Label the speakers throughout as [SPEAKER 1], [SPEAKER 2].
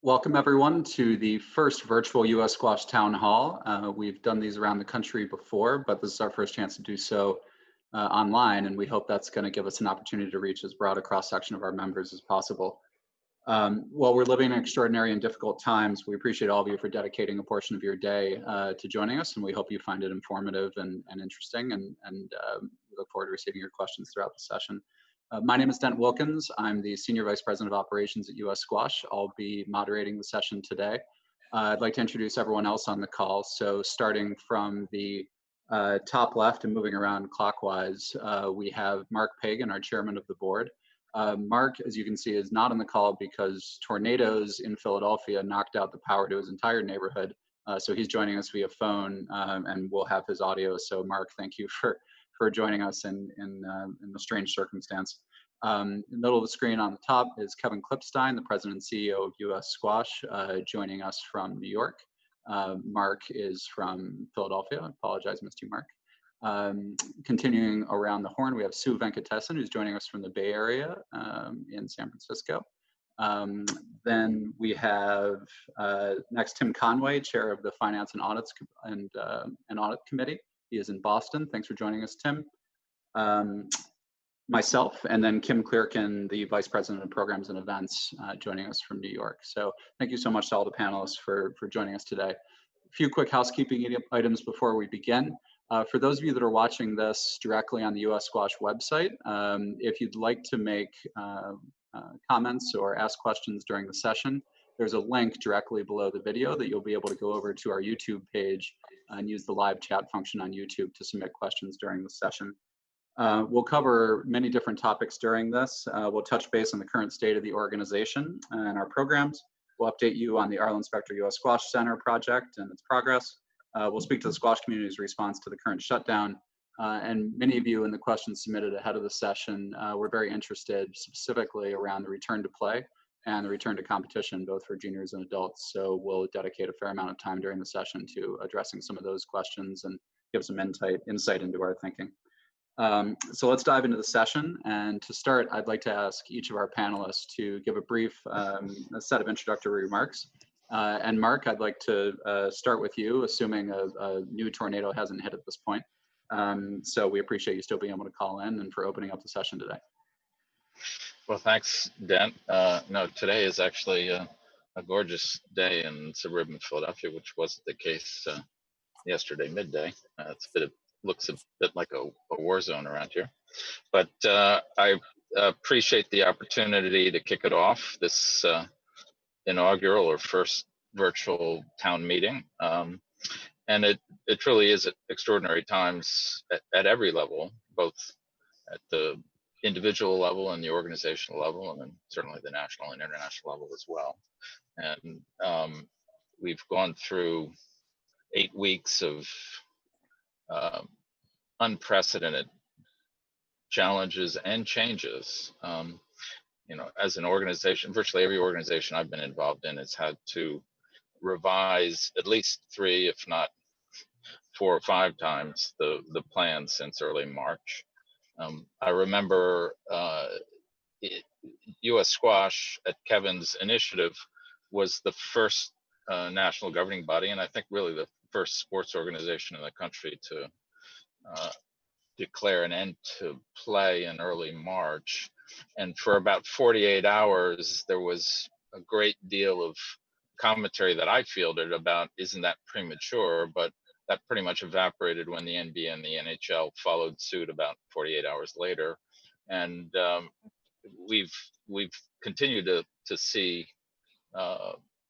[SPEAKER 1] Welcome everyone to the first virtual US Squash Town Hall. We've done these around the country before, but this is our first chance to do so online, and we hope that's going to give us an opportunity to reach as broad a cross-section of our members as possible. While we're living in extraordinary and difficult times, we appreciate all of you for dedicating a portion of your day to joining us, and we hope you find it informative and interesting, and we look forward to receiving your questions throughout the session. My name is Dent Wilkins. I'm the Senior Vice President of Operations at US Squash. I'll be moderating the session today. I'd like to introduce everyone else on the call. So starting from the top left and moving around clockwise, we have Mark Pagan, our chairman of the board. Mark, as you can see, is not on the call because tornadoes in Philadelphia knocked out the power to his entire neighborhood. So he's joining us via phone, and we'll have his audio. So Mark, thank you for joining us in the strange circumstance. In the middle of the screen on the top is Kevin Klipstein, the president and CEO of US Squash, joining us from New York. Mark is from Philadelphia. I apologize, missed you, Mark. Continuing around the horn, we have Sue Venkatesan, who's joining us from the Bay Area in San Francisco. Then we have next Tim Conway, chair of the Finance and Audit Committee. He is in Boston. Thanks for joining us, Tim. Myself, and then Kim Clearkin, the Vice President of Programs and Events, joining us from New York. So thank you so much to all the panelists for joining us today. A few quick housekeeping items before we begin. For those of you that are watching this directly on the US Squash website, if you'd like to make comments or ask questions during the session, there's a link directly below the video that you'll be able to go over to our YouTube page and use the live chat function on YouTube to submit questions during the session. We'll cover many different topics during this. We'll touch base on the current state of the organization and our programs. We'll update you on the Arlen Specter US Squash Center project and its progress. We'll speak to the squash community's response to the current shutdown. And many of you in the questions submitted ahead of the session were very interested specifically around the return to play and the return to competition, both for juniors and adults. So we'll dedicate a fair amount of time during the session to addressing some of those questions and give some insight into our thinking. So let's dive into the session. And to start, I'd like to ask each of our panelists to give a brief set of introductory remarks. And Mark, I'd like to start with you, assuming a new tornado hasn't hit at this point. So we appreciate you still being able to call in and for opening up the session today.
[SPEAKER 2] Well, thanks, Dent. No, today is actually a gorgeous day in suburban Philadelphia, which wasn't the case yesterday midday. Looks a bit like a war zone around here. But I appreciate the opportunity to kick it off, this inaugural or first virtual town meeting. And it truly is at extraordinary times at every level, both at the individual level and the organizational level, and then certainly the national and international level as well. And we've gone through 8 weeks of unprecedented challenges and changes. You know, as an organization, virtually every organization I've been involved in has had to revise at least 3, if not 4 or 5 times the plan since early March. I remember US Squash at Kevin's initiative was the first national governing body, and I think really the first sports organization in the country to declare an end to play in early March. And for about 48 hours, there was a great deal of commentary that I fielded about, isn't that premature? But that pretty much evaporated when the NBA and the NHL followed suit about 48 hours later. And we've continued to see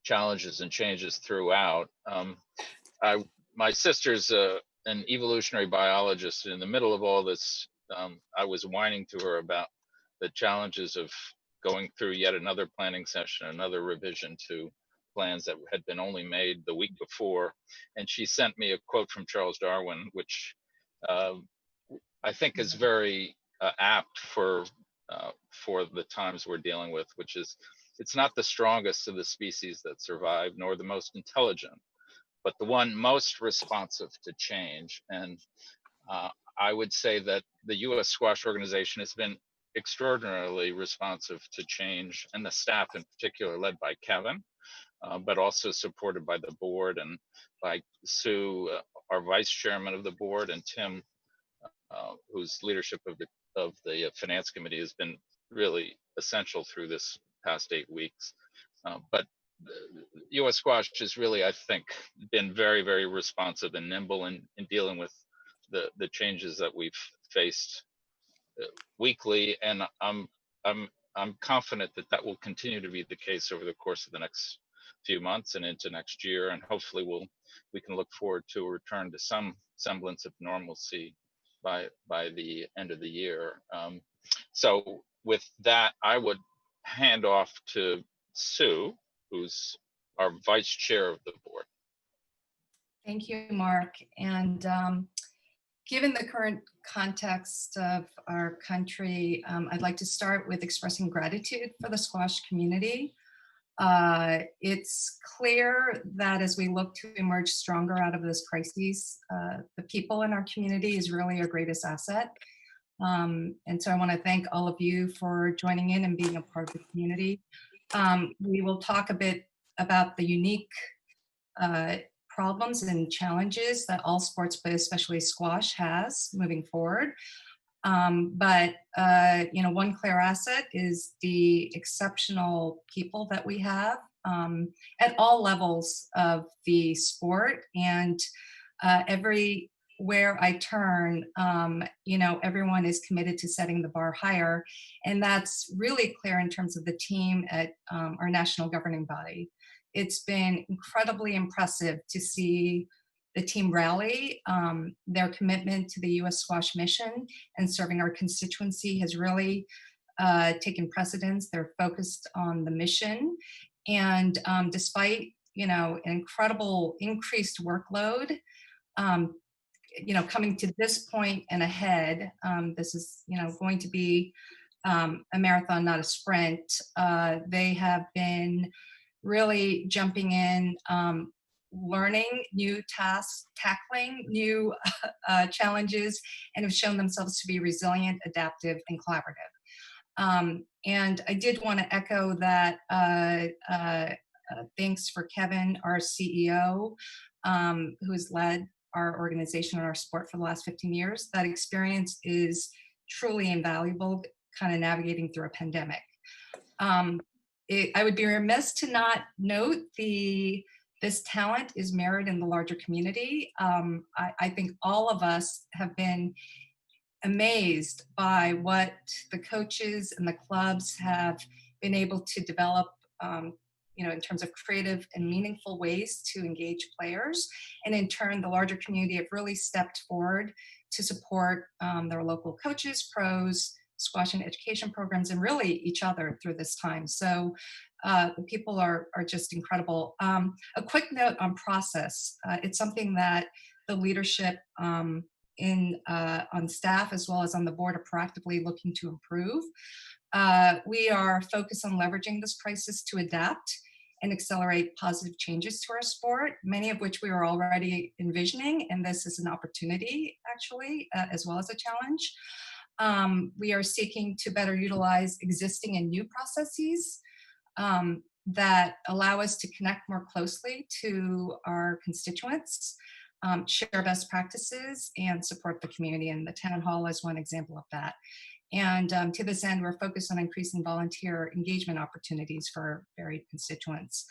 [SPEAKER 2] challenges and changes throughout. My sister's an evolutionary biologist. In the middle of all this, I was whining to her about the challenges of going through yet another planning session, another revision to plans that had been only made the week before. And she sent me a quote from Charles Darwin, which I think is very apt for the times we're dealing with, which is, it's not the strongest of the species that survive, nor the most intelligent, but the one most responsive to change. And I would say that the US Squash organization has been extraordinarily responsive to change, and the staff in particular, led by Kevin, but also supported by the board and by Sue, our vice chairman of the board, and Tim, whose leadership of the finance committee has been really essential through this past 8 weeks. But U.S. Squash has really, I think, been very, very responsive and nimble in dealing with the changes that we've faced weekly, and I'm confident that that will continue to be the case over the course of the next few months and into next year, and hopefully we can look forward to a return to some semblance of normalcy by the end of the year. So with that, I would hand off to Sue, who's our vice chair of the board.
[SPEAKER 3] Thank you, Mark. And given the current context of our country, I'd like to start with expressing gratitude for the squash community. It's clear that as we look to emerge stronger out of this crisis, the people in our community is really our greatest asset. And so I want to thank all of you for joining in and being a part of the community. We will talk a bit about the unique problems and challenges that all sports, but especially squash, has moving forward. But one clear asset is the exceptional people that we have at all levels of the sport, and everywhere I turn, everyone is committed to setting the bar higher, and that's really clear in terms of the team at our national governing body. It's been incredibly impressive to see the team rally. Their commitment to the U.S. Squash mission and serving our constituency has really taken precedence. They're focused on the mission. And despite, an incredible increased workload, coming to this point and ahead, this is, going to be a marathon, not a sprint. They have been really jumping in, learning new tasks, tackling new challenges, and have shown themselves to be resilient, adaptive, and collaborative. And I did want to echo that thanks for Kevin, our CEO, who has led our organization and our sport for the last 15 years. That experience is truly invaluable, kind of navigating through a pandemic. I would be remiss to not note this talent is mirrored in the larger community. I think all of us have been amazed by what the coaches and the clubs have been able to develop, in terms of creative and meaningful ways to engage players. And in turn, the larger community have really stepped forward to support their local coaches, pros, squash and education programs, and really each other through this time. So the people are just incredible. A quick note on process. It's something that the leadership on staff as well as on the board are proactively looking to improve. We are focused on leveraging this crisis to adapt and accelerate positive changes to our sport, many of which we are already envisioning, and this is an opportunity, actually, as well as a challenge. We are seeking to better utilize existing and new processes that allow us to connect more closely to our constituents, share best practices, and support the community. And the town hall is one example of that. And to this end, we're focused on increasing volunteer engagement opportunities for varied constituents.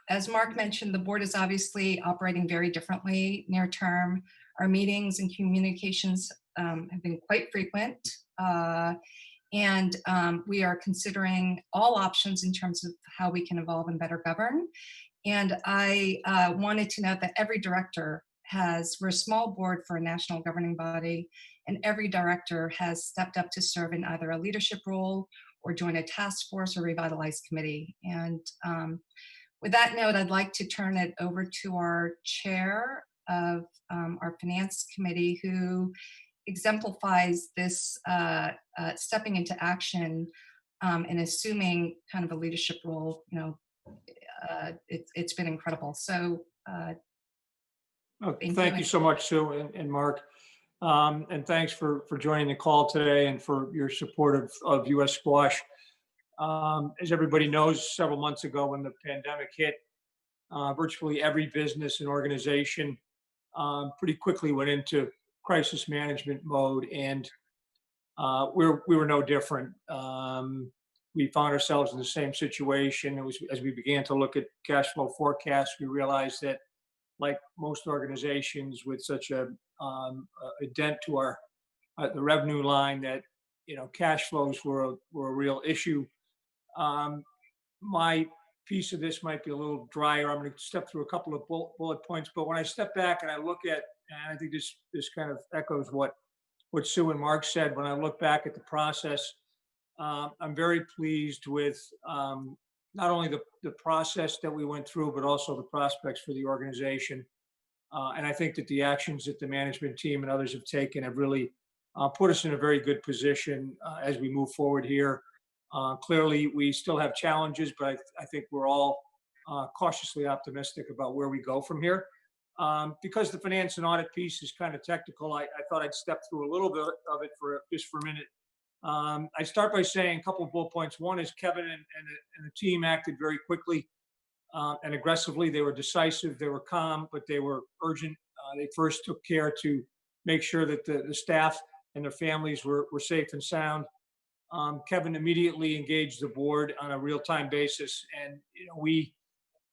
[SPEAKER 3] As Mark mentioned, the board is obviously operating very differently near term. Our meetings and communications have been quite frequent. And we are considering all options in terms of how we can evolve and better govern. And I wanted to note that every director we're a small board for a national governing body, and every director has stepped up to serve in either a leadership role or join a task force or revitalized committee. And with that note, I'd like to turn it over to our chair of our finance committee, who exemplifies this stepping into action and assuming kind of a leadership role. It's been incredible. So
[SPEAKER 4] thank you so much, Sue and Mark. And thanks for joining the call today and for your support of U.S. Squash. As everybody knows, several months ago when the pandemic hit, virtually every business and organization pretty quickly went into crisis management mode, and we were no different. We found ourselves in the same situation. It was as we began to look at cash flow forecasts, we realized that, like most organizations with such a dent to our the revenue line, that cash flows were a real issue. My piece of this might be a little drier. I'm going to step through a couple of bullet points, but when I step back and I look at, and I think this kind of echoes what Sue and Mark said. When I look back at the process, I'm very pleased with not only the process that we went through, but also the prospects for the organization. And I think that the actions that the management team and others have taken have really put us in a very good position as we move forward here. Clearly, we still have challenges, but I think we're all cautiously optimistic about where we go from here. Because the finance and audit piece is kind of technical, I thought I'd step through a little bit of it just for a minute. I start by saying a couple of bullet points. One is Kevin and the team acted very quickly and aggressively. They were decisive, they were calm, but they were urgent. They first took care to make sure that the staff and their families were safe and sound. Kevin immediately engaged the board on a real-time basis, and we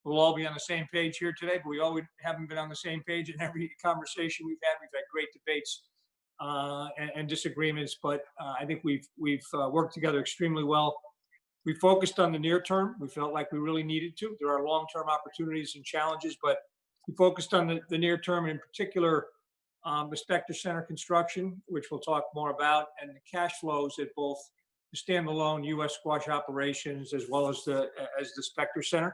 [SPEAKER 4] will all be on the same page here today, but we always haven't been on the same page in every conversation we've had. We've had great debates and disagreements, but I think we've worked together extremely well. We focused on the near term. We felt like we really needed to. There are long-term opportunities and challenges, but we focused on the near term, and in particular, the Specter Center construction, which we'll talk more about, and the cash flows at both the standalone U.S. squash operations as well as the Specter Center.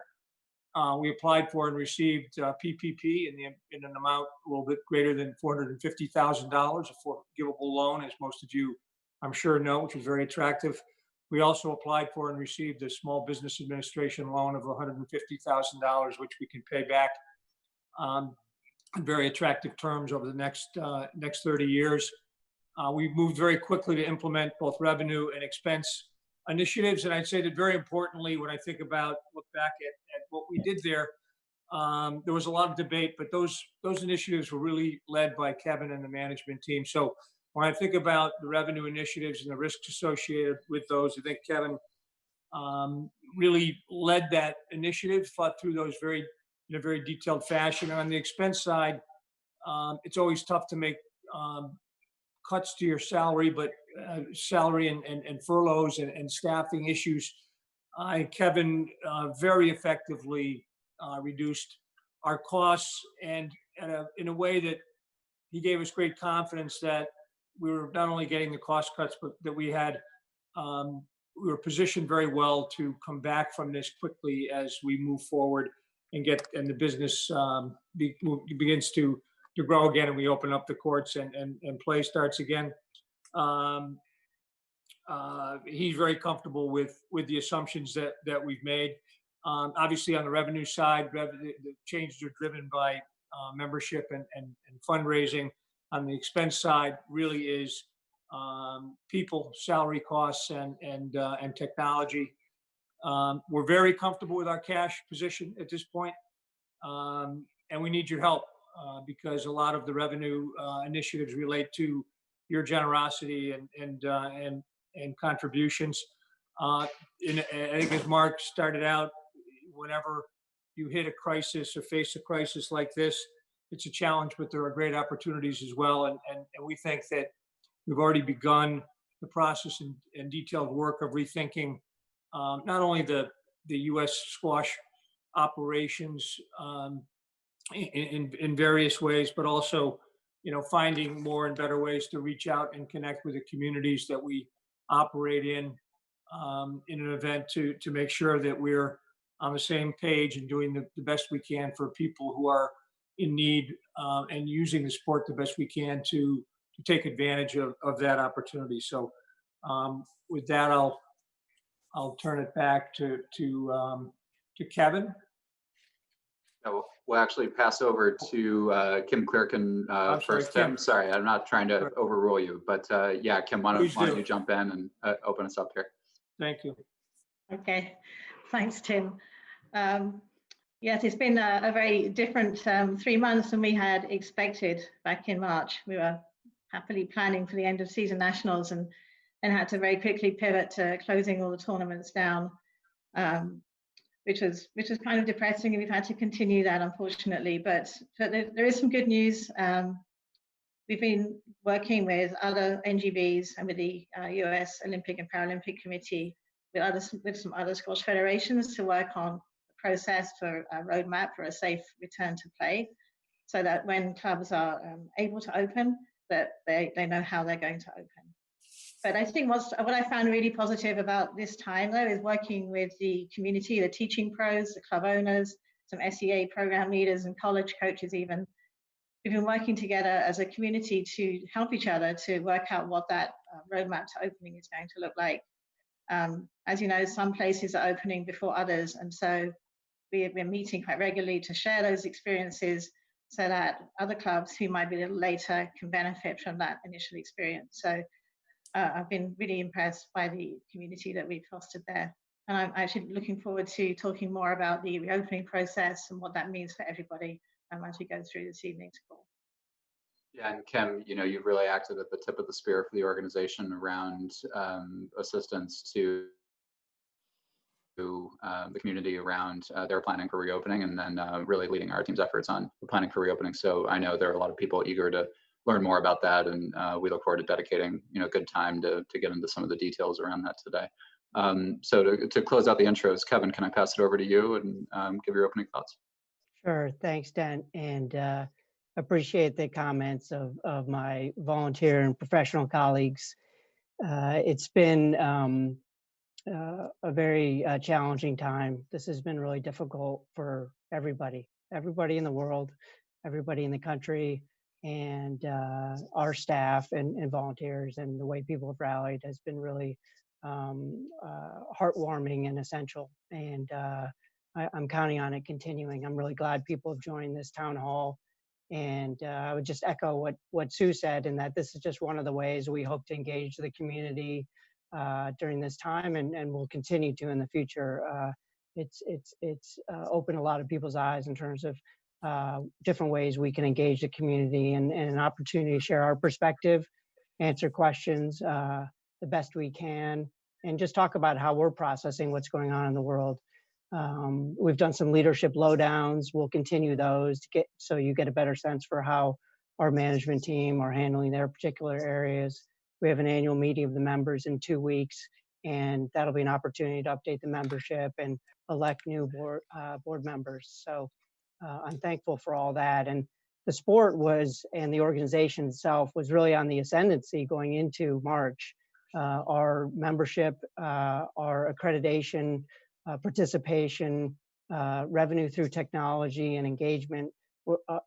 [SPEAKER 4] We applied for and received PPP in an amount a little bit greater than $450,000, a forgivable loan, as most of you, I'm sure, know, which was very attractive. We also applied for and received a Small Business Administration loan of $150,000, which we can pay back on very attractive terms over the next 30 years. We moved very quickly to implement both revenue and expense initiatives. And I'd say that very importantly, when I look back at what we did there, there was a lot of debate, but those initiatives were really led by Kevin and the management team. So when I think about the revenue initiatives and the risks associated with those, I think Kevin really led that initiative, thought through those in a very detailed fashion. And on the expense side, it's always tough to make cuts to your salary, but salary and furloughs and staffing issues. Kevin very effectively reduced our costs, and in a way that he gave us great confidence that we were not only getting the cost cuts, but that we were positioned very well to come back from this quickly as we move forward and the business begins to grow again, and we open up the courts and play starts again. He's very comfortable with the assumptions that we've made. Obviously, on the revenue side, the changes are driven by membership and fundraising. On the expense side, really is people, salary costs, and technology. We're very comfortable with our cash position at this point, and we need your help because a lot of the revenue initiatives relate to your generosity and contributions. I think as Mark started out, whenever you hit a crisis or face a crisis like this, it's a challenge, but there are great opportunities as well. And we think that we've already begun the process and detailed work of rethinking not only the U.S. squash operations in various ways, but also, finding more and better ways to reach out and connect with the communities that we operate in an event to make sure that we're on the same page and doing the best we can for people who are in need and using the sport the best we can to take advantage of that opportunity. So with that, I'll turn it back to Kevin.
[SPEAKER 1] We'll actually pass over to Kim Clerkin first. Tim, sorry, I'm not trying to overrule you, but yeah, Kim, why don't you jump in and open us up here?
[SPEAKER 4] Thank you.
[SPEAKER 5] Okay, thanks, Tim. Yes, it's been a very different 3 months than we had expected back in March. We were happily planning for the end of season nationals and had to very quickly pivot to closing all the tournaments down, which was kind of depressing, and we've had to continue that, unfortunately. But there is some good news. We've been working with other NGBs and with the US Olympic and Paralympic Committee, with some other squash federations, to work on a process for a roadmap for a safe return to play, so that when clubs are able to open, that they know how they're going to open. But I think what I found really positive about this time, though, is working with the community, the teaching pros, the club owners, some SEA program leaders and college coaches even. We've been working together as a community to help each other to work out what that roadmap to opening is going to look like. As you know, some places are opening before others, and so we're meeting quite regularly to share those experiences so that other clubs who might be a little later can benefit from that initial experience. So I've been really impressed by the community that we've fostered there. And I'm actually looking forward to talking more about the reopening process and what that means for everybody as we go through this evening's call.
[SPEAKER 1] Yeah, and Kim, you've really acted at the tip of the spear for the organization around assistance to the community around their planning for reopening, and then really leading our team's efforts on the planning for reopening. So I know there are a lot of people eager to learn more about that, and we look forward to dedicating good time to get into some of the details around that today. So to close out the intros, Kevin, can I pass it over to you and give your opening thoughts?
[SPEAKER 6] Sure, thanks, Dan, and appreciate the comments of my volunteer and professional colleagues. It's been a very challenging time. This has been really difficult for everybody in the world, everybody in the country, and our staff and volunteers, and the way people have rallied has been really heartwarming and essential. And I'm counting on it continuing. I'm really glad people have joined this town hall. And I would just echo what Sue said, in that this is just one of the ways we hope to engage the community during this time, and will continue to in the future. It's opened a lot of people's eyes in terms of different ways we can engage the community, and an opportunity to share our perspective, answer questions the best we can, and just talk about how we're processing what's going on in the world. We've done some leadership lowdowns. We'll continue those so you get a better sense for how our management team are handling their particular areas. We have an annual meeting of the members in 2 weeks, and that'll be an opportunity to update the membership and elect new board members. So I'm thankful for all that. And the sport and the organization itself was really on the ascendancy going into March. Our membership, our accreditation, participation, revenue through technology, and engagement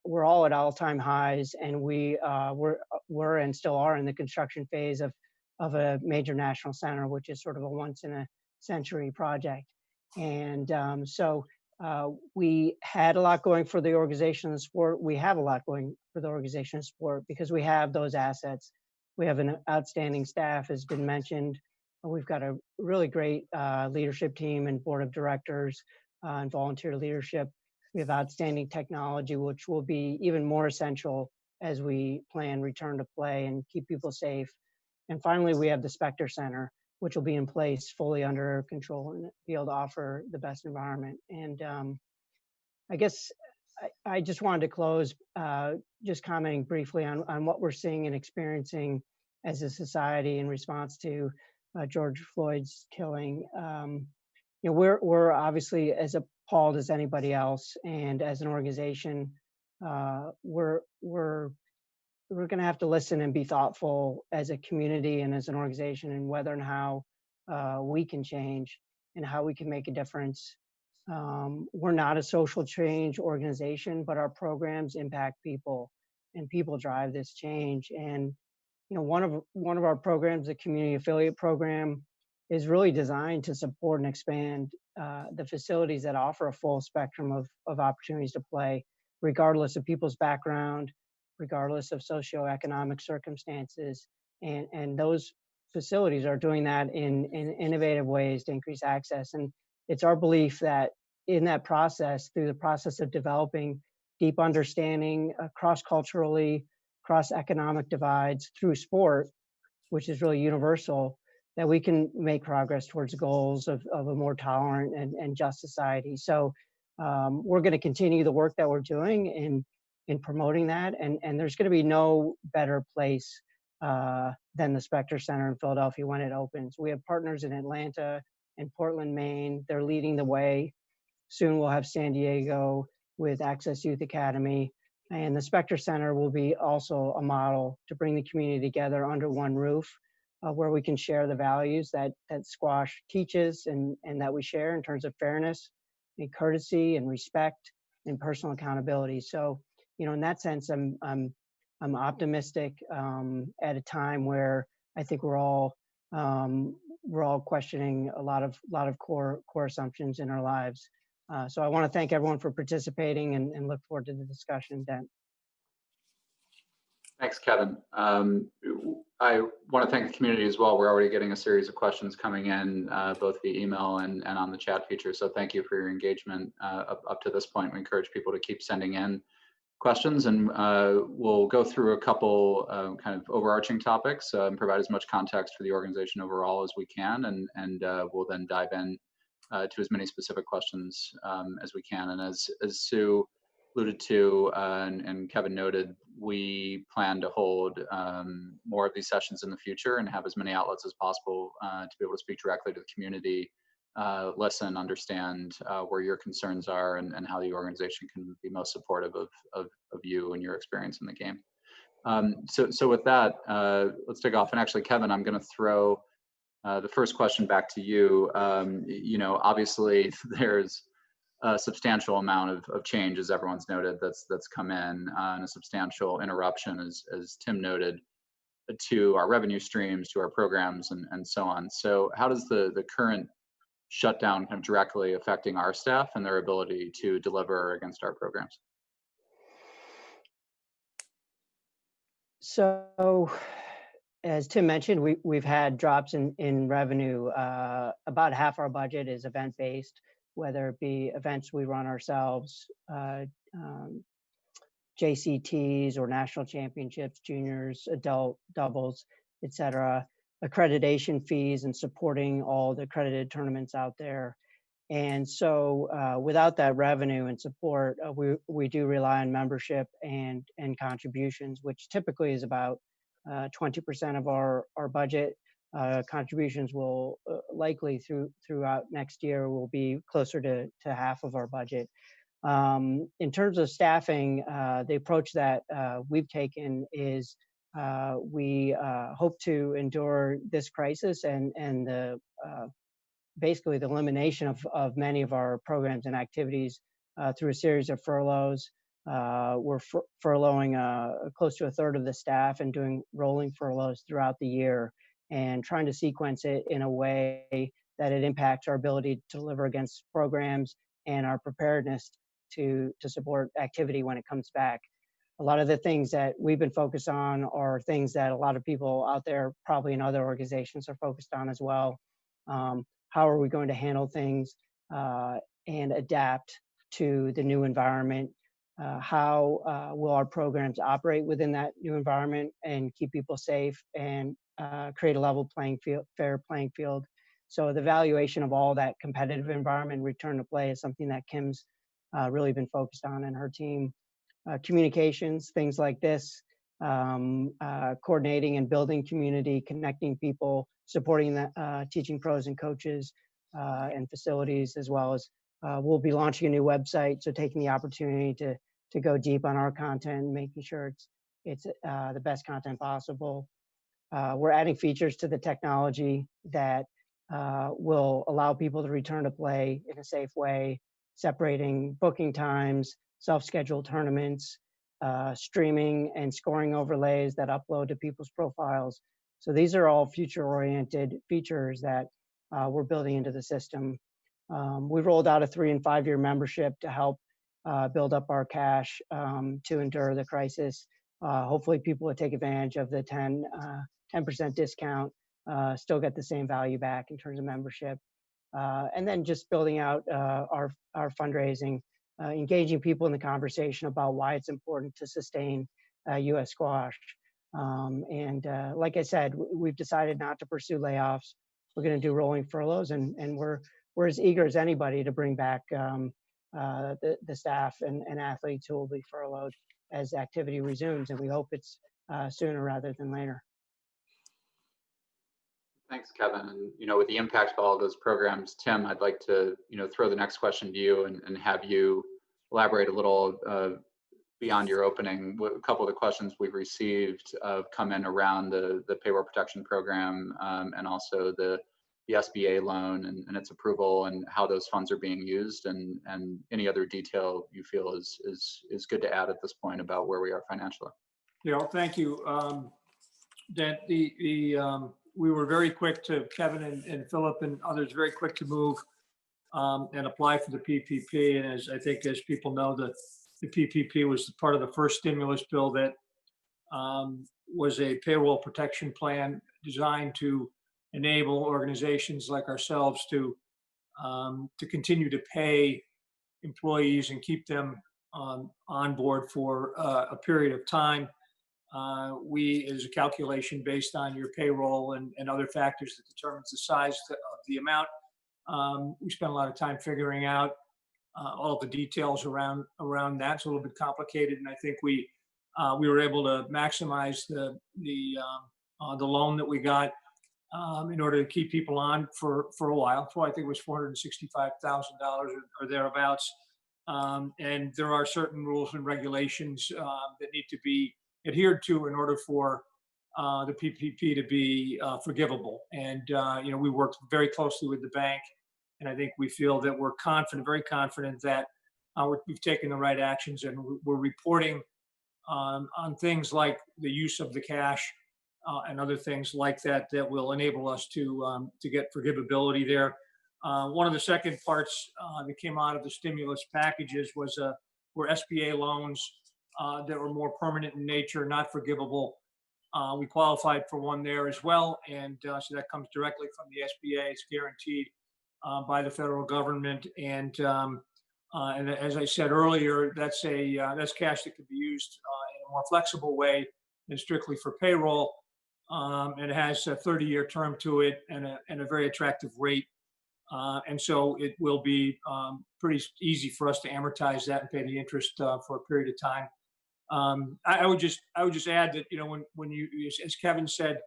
[SPEAKER 6] we're all at all-time highs, and we're and still are in the construction phase of a major national center, which is sort of a once-in-a-century project. And so we had a lot going for the organization of sport. We have a lot going for the organization of sport because we have those assets. We have an outstanding staff, has been mentioned. We've got a really great leadership team and board of directors and volunteer leadership. We have outstanding technology, which will be even more essential as we plan return to play and keep people safe. And finally, we have the Specter Center, which will be in place fully under control and be able to offer the best environment. And I guess I just wanted to close just commenting briefly on what we're seeing and experiencing as a society in response to George Floyd's killing. We're obviously as appalled as anybody else, and as an organization, we're going to have to listen and be thoughtful as a community and as an organization, and whether and how we can change and how we can make a difference. We're not a social change organization, but our programs impact people, and people drive this change. And one of our programs, the community affiliate program, is really designed to support and expand the facilities that offer a full spectrum of opportunities to play, regardless of people's background, regardless of socioeconomic circumstances. And those facilities are doing that in innovative ways to increase access. And it's our belief that in that process, through the process of developing deep understanding cross-culturally, cross-economic divides through sport, which is really universal, that we can make progress towards goals of a more tolerant and just society. So we're going to continue the work that we're doing in promoting that. And there's going to be no better place than the Specter Center in Philadelphia when it opens. We have partners in Atlanta and Portland, Maine. They're leading the way. Soon we'll have San Diego with Access Youth Academy. And the Specter Center will be also a model to bring the community together under one roof, where we can share the values that squash teaches and that we share in terms of fairness and courtesy and respect and personal accountability. So, in that sense, I'm optimistic at a time where I think we're all questioning a lot of core assumptions in our lives. So I want to thank everyone for participating and look forward to the discussion then.
[SPEAKER 1] Thanks, Kevin. I want to thank the community as well. We're already getting a series of questions coming in, both via email and on the chat feature. So thank you for your engagement up to this point. We encourage people to keep sending in questions, and we'll go through a couple kind of overarching topics and provide as much context for the organization overall as we can, and we'll then dive in to as many specific questions as we can. And as Sue alluded to and Kevin noted, we plan to hold more of these sessions in the future and have as many outlets as possible to be able to speak directly to the community, listen, understand where your concerns are, and how the organization can be most supportive of you and your experience in the game. So with that, let's take off. And actually, Kevin, I'm going to throw the first question back to you. Obviously, there's a substantial amount of change, as everyone's noted, that's come in, and a substantial interruption, as Tim noted, to our revenue streams, to our programs, and so on. So how does the current shutdown kind of directly affecting our staff and their ability to deliver against our programs?
[SPEAKER 6] So, as Tim mentioned, we've had drops in revenue. About half our budget is event-based, whether it be events we run ourselves, JCTs or national championships, juniors, adult doubles, etc., accreditation fees, and supporting all the accredited tournaments out there. And so without that revenue and support, we do rely on membership and contributions, which typically is about 20% of our budget. Contributions will likely throughout next year will be closer to half of our budget. In terms of staffing, the approach that we've taken is we hope to endure this crisis and the basically the elimination of many of our programs and activities through a series of furloughs. We're furloughing close to a third of the staff and doing rolling furloughs throughout the year, and trying to sequence it in a way that it impacts our ability to deliver against programs and our preparedness to support activity when it comes back. A lot of the things that we've been focused on are things that a lot of people out there, probably in other organizations, are focused on as well. How are we going to handle things and adapt to the new environment? How will our programs operate within that new environment and keep people safe and create a level playing field, fair playing field? So the evaluation of all that competitive environment, return to play, is something that Kim's really been focused on, and her team. Communications, things like this, coordinating and building community, connecting people, supporting the teaching pros and coaches and facilities, as well as we'll be launching a new website. So taking the opportunity to go deep on our content and making sure it's the best content possible. We're adding features to the technology that will allow people to return to play in a safe way, separating booking times, self-scheduled tournaments, streaming and scoring overlays that upload to people's profiles. So these are all future-oriented features that we're building into the system. We've rolled out a 3- and 5-year membership to help build up our cash to endure the crisis. Hopefully people will take advantage of the 10% discount still get the same value back in terms of membership. And then just building out our fundraising, engaging people in the conversation about why it's important to sustain U.S. squash. Like I said, we've decided not to pursue layoffs. We're going to do rolling furloughs, and we're as eager as anybody to bring back the staff and athletes who will be furloughed as activity resumes, and we hope it's sooner rather than later.
[SPEAKER 1] Thanks, Kevin. And, with the impact of all of those programs, Tim, I'd like to, throw the next question to you and have you elaborate a little beyond your opening. A couple of the questions we've received come in around the payroll protection program and also the SBA loan and its approval and how those funds are being used, and any other detail you feel is good to add at this point about where we are financially.
[SPEAKER 4] Yeah, thank you. That we were very quick to, Kevin and Philip and others, very quick to move and apply for the PPP. And as people know, the PPP was part of the first stimulus bill that was a payroll protection plan designed to enable organizations like ourselves to continue to pay employees and keep them on board for a period of time. Is a calculation based on your payroll and other factors that determines the size of the amount. We spent a lot of time figuring out all the details around that. It's a little bit complicated, and I think we were able to maximize the loan that we got in order to keep people on for a while. So I think it was $465,000 or thereabouts. And there are certain rules and regulations that need to be adhered to in order for the PPP to be forgivable. And we worked very closely with the bank, and I think we feel that we're very confident that we've taken the right actions, and we're reporting on things like the use of the cash and other things like that that will enable us to get forgivability there. One of the second parts that came out of the stimulus packages were SBA loans that were more permanent in nature, not forgivable. We qualified for one there as well, and so that comes directly from the SBA. It's guaranteed by the federal government, and as I said earlier, that's cash that could be used in a more flexible way than strictly for payroll. It has a 30-year term to it and a very attractive rate. And so it will be pretty easy for us to amortize that and pay the interest for a period of time. I would just add that, when you, as Kevin said,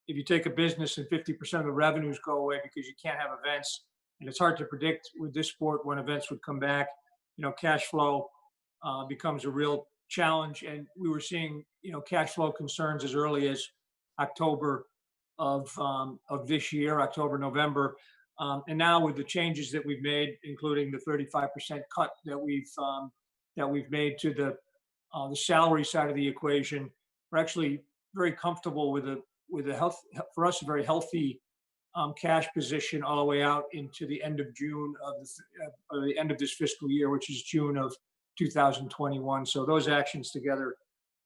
[SPEAKER 4] if you take a business and 50% of the revenues go away because you can't have events, and it's hard to predict with this sport when events would come back, cash flow becomes a real challenge. And we were seeing, cash flow concerns as early as October of this year, October, November. And now with the changes that we've made, including the 35% cut that we've made to the salary side of the equation, we're actually very comfortable with a for us, a very healthy cash position all the way out into the end of June or the end of this fiscal year, which is June of 2021. So those actions together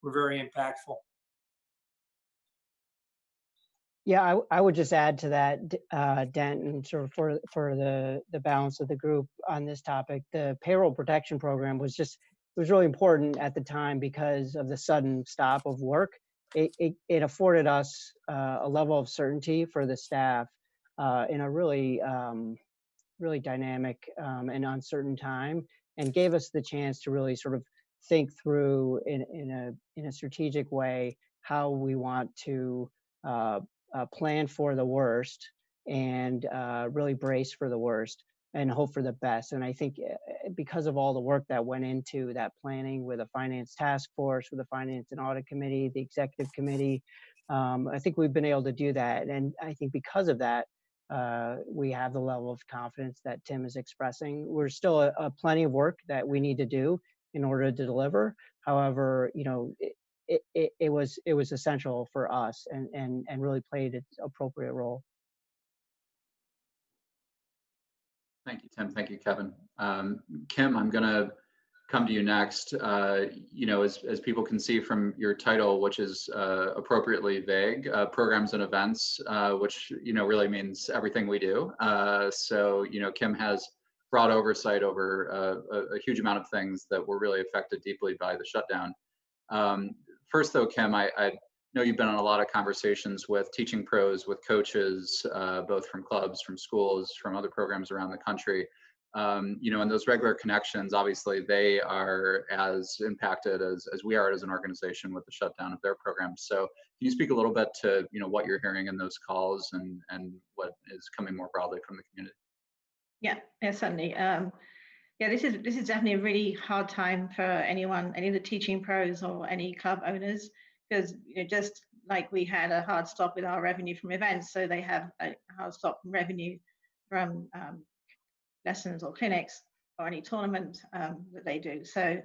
[SPEAKER 4] were very impactful.
[SPEAKER 6] Yeah, I would just add to that, Dent, and sort of for the balance of the group on this topic. The payroll protection program was really important at the time because of the sudden stop of work. It afforded us a level of certainty for the staff in a really dynamic and uncertain time, and gave us the chance to really sort of think through in a strategic way how we want to plan for the worst and really brace for the worst and hope for the best. And I think because of all the work that went into that planning with a finance task force, with the finance and audit committee, the executive committee, I think we've been able to do that. And I think because of that, we have the level of confidence that Tim is expressing. We're still a plenty of work that we need to do in order to deliver. However, it was essential for us and really played its appropriate role.
[SPEAKER 1] Thank you, Tim. Thank you, Kevin. Kim, I'm going to come to you next. You know, as people can see from your title, which is appropriately vague, programs and events, which, you know, really means everything we do. So, you know, Kim has broad oversight over a huge amount of things that were really affected deeply by the shutdown. First, though, Kim, I know you've been on a lot of conversations with teaching pros, with coaches, both from clubs, from schools, from other programs around the country. You know, and those regular connections, obviously, they are as impacted as we are as an organization with the shutdown of their programs. So, can you speak a little bit to, you know, what you're hearing in those calls and what is coming more broadly from the community?
[SPEAKER 5] Yeah, certainly. Yeah, this is definitely a really hard time for anyone, any of the teaching pros or any club owners, because, you know, just like we had a hard stop with our revenue from events, so they have a hard stop in revenue from lessons or clinics or any tournament that they do. So,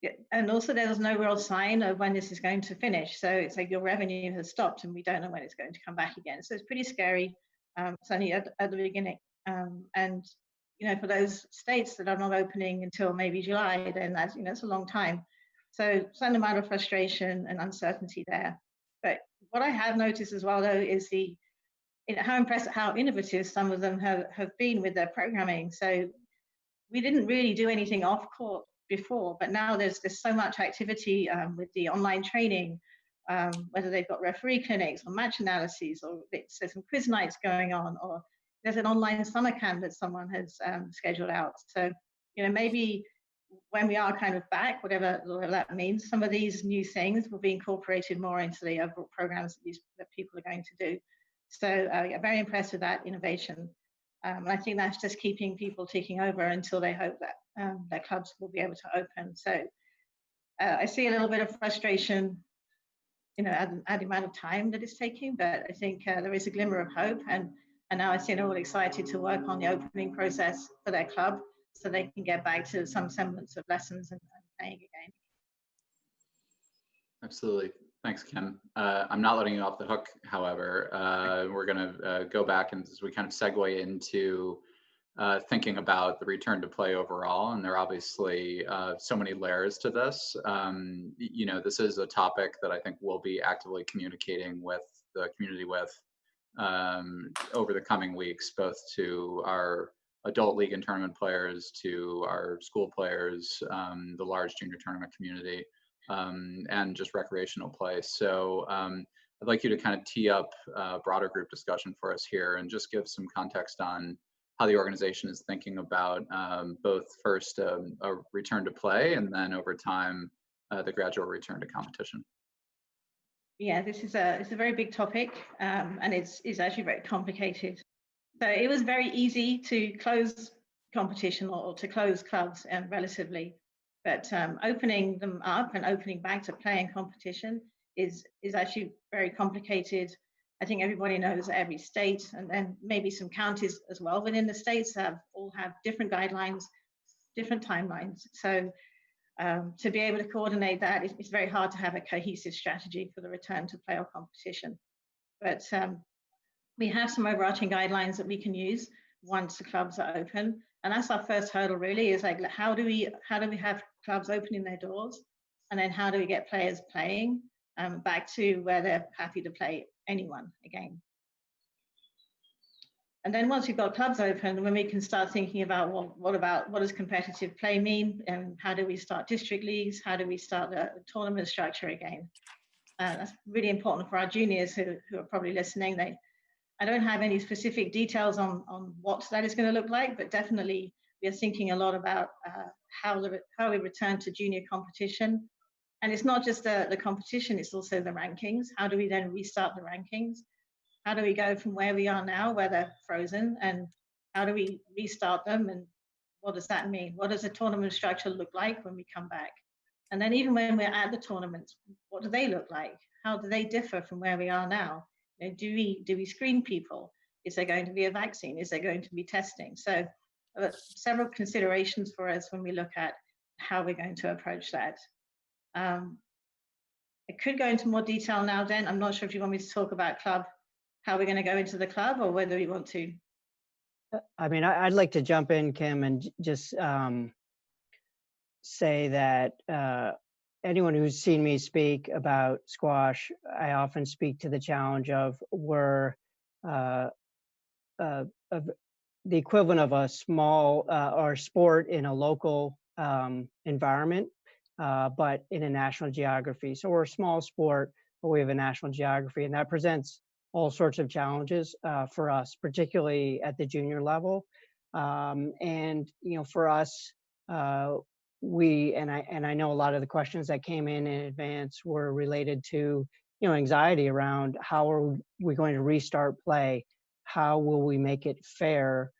[SPEAKER 5] yeah, and also there's no real sign of when this is going to finish. So it's like your revenue has stopped and we don't know when it's going to come back again. So it's pretty scary, certainly at the beginning. And, you know, for those states that are not opening until maybe July, then that's, you know, it's a long time. So some amount of frustration and uncertainty there. But what I have noticed as well, though, is how impressive, how innovative some of them have been with their programming. So we didn't really do anything off court before, but now there's so much activity with the online training, whether they've got referee clinics or match analyses, or there's some quiz nights going on, or there's an online summer camp that someone has scheduled out. So, you know, maybe when we are kind of back, whatever that means, some of these new things will be incorporated more into the overall programs that people are going to do. So yeah, very impressed with that innovation. And I think that's just keeping people ticking over until they hope that their clubs will be able to open. So I see a little bit of frustration, you know, at the amount of time that it's taking, but I think there is a glimmer of hope. And now I see they're all excited to work on the opening process for their club so they can get back to some semblance of lessons and playing again.
[SPEAKER 1] Absolutely. Thanks, Kim. I'm not letting you off the hook, however. We're going to go back and as we kind of segue into thinking about the return to play overall, and there are obviously so many layers to this. You know, this is a topic that I think we'll be actively communicating with the community with over the coming weeks, both to our adult league and tournament players, to our school players, the large junior tournament community, and just recreational play. So I'd like you to kind of tee up a broader group discussion for us here and just give some context on how the organization is thinking about both first a return to play and then over time the gradual return to competition.
[SPEAKER 5] Yeah, it's a very big topic, and it's actually very complicated. So it was very easy to close competition or to close clubs relatively, but opening them up and opening back to playing competition is actually very complicated. I think everybody knows that every state and then maybe some counties as well within the states all have different guidelines, different timelines. So to be able to coordinate that, it's very hard to have a cohesive strategy for the return to play or competition. But we have some overarching guidelines that we can use once the clubs are open, and that's our first hurdle. Really, is like how do we have clubs opening their doors, and then how do we get players playing back to where they're happy to play anyone again. And then once we've got clubs open, when we can start thinking about, well, what does competitive play mean, and how do we start district leagues, how do we start the tournament structure again. That's really important for our juniors who are probably listening. I don't have any specific details on what that is going to look like, but definitely we are thinking a lot about how we return to junior competition. And it's not just the competition, it's also the rankings. How do we then restart the rankings? How do we go from where we are now, where they're frozen, and how do we restart them? And what does that mean? What does the tournament structure look like when we come back? And then even when we're at the tournaments, what do they look like? How do they differ from where we are now? You know, do we screen people? Is there going to be a vaccine? Is there going to be testing? So several considerations for us when we look at how we're going to approach that. I could go into more detail now, Dan. I'm not sure if you want me to talk about club, how we're going to go into the club, or whether you want to.
[SPEAKER 6] I mean, I'd like to jump in, Kim, and just say that anyone who's seen me speak about squash, I often speak to the challenge of we're of the equivalent of a small or sport in a local environment, but in a national geography. So we're a small sport, but we have a national geography, and that presents all sorts of challenges for us, particularly at the junior level. And for us, I know a lot of the questions that came in advance were related to anxiety around how are we going to restart play, how will we make it fair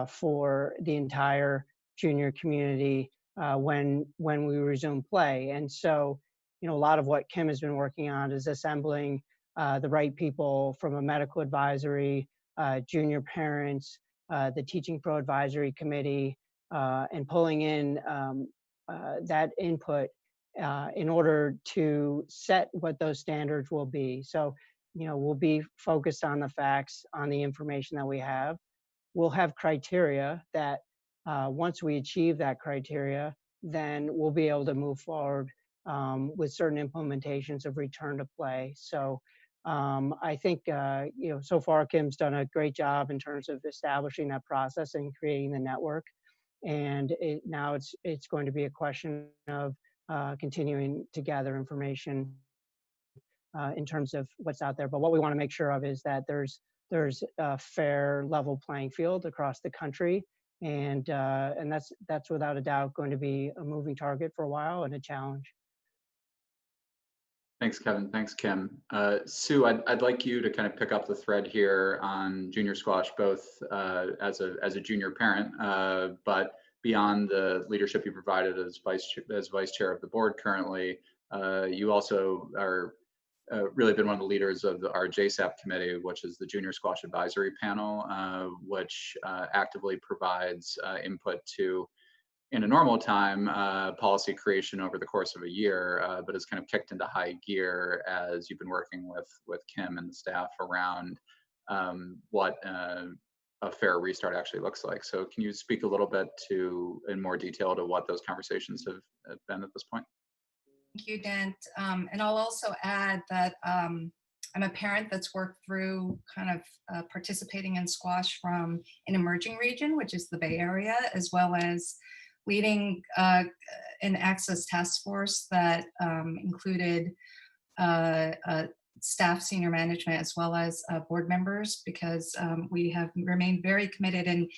[SPEAKER 6] for the entire junior community when we resume play. And so a lot of what Kim has been working on is assembling the right people from a medical advisory, junior parents, the Teaching Pro Advisory Committee, and pulling in that input in order to set what those standards will be. So, we'll be focused on the facts, on the information that we have. We'll have criteria that once we achieve that criteria, then we'll be able to move forward with certain implementations of return to play. So I think, so far Kim's done a great job in terms of establishing that process and creating the network. And now it's going to be a question of continuing to gather information in terms of what's out there. But what we want to make sure of is that there's a fair level playing field across the country. And that's without a doubt going to be a moving target for a while and a challenge.
[SPEAKER 1] Thanks, Kevin. Thanks, Kim. Sue, I'd like you to kind of pick up the thread here on junior squash, both as a junior parent, but beyond the leadership you provided as vice chair of the board currently, you also are really been one of the leaders of our JSAP committee, which is the Junior Squash Advisory Panel, which actively provides input to, in a normal time, policy creation over the course of a year, but has kind of kicked into high gear as you've been working with Kim and the staff around what a fair restart actually looks like. So can you speak a little bit in more detail to what those conversations have been at this point?
[SPEAKER 3] Thank you, Dent. And I'll also add that I'm a parent that's worked through kind of participating in squash from an emerging region, which is the Bay Area, as well as leading an access task force that included staff, senior management, as well as board members, because we have remained very committed. And,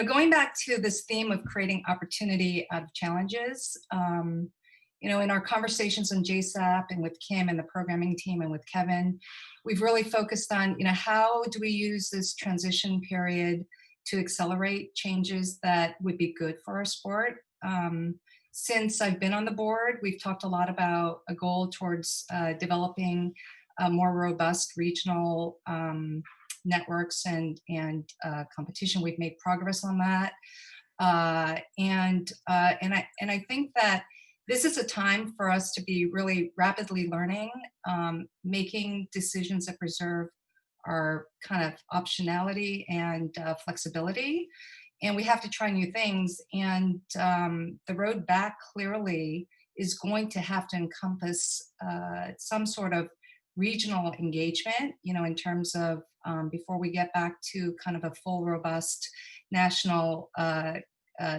[SPEAKER 3] going back to this theme of creating opportunity out of challenges, in our conversations on JSAP and with Kim and the programming team and with Kevin, we've really focused on, how do we use this transition period to accelerate changes that would be good for our sport. Since I've been on the board, we've talked a lot about a goal towards developing more robust regional networks and competition. We've made progress on that, and I think that this is a time for us to be really rapidly learning, making decisions that preserve our kind of optionality and flexibility. And we have to try new things. And the road back clearly is going to have to encompass some sort of regional engagement, in terms of before we get back to kind of a full, robust national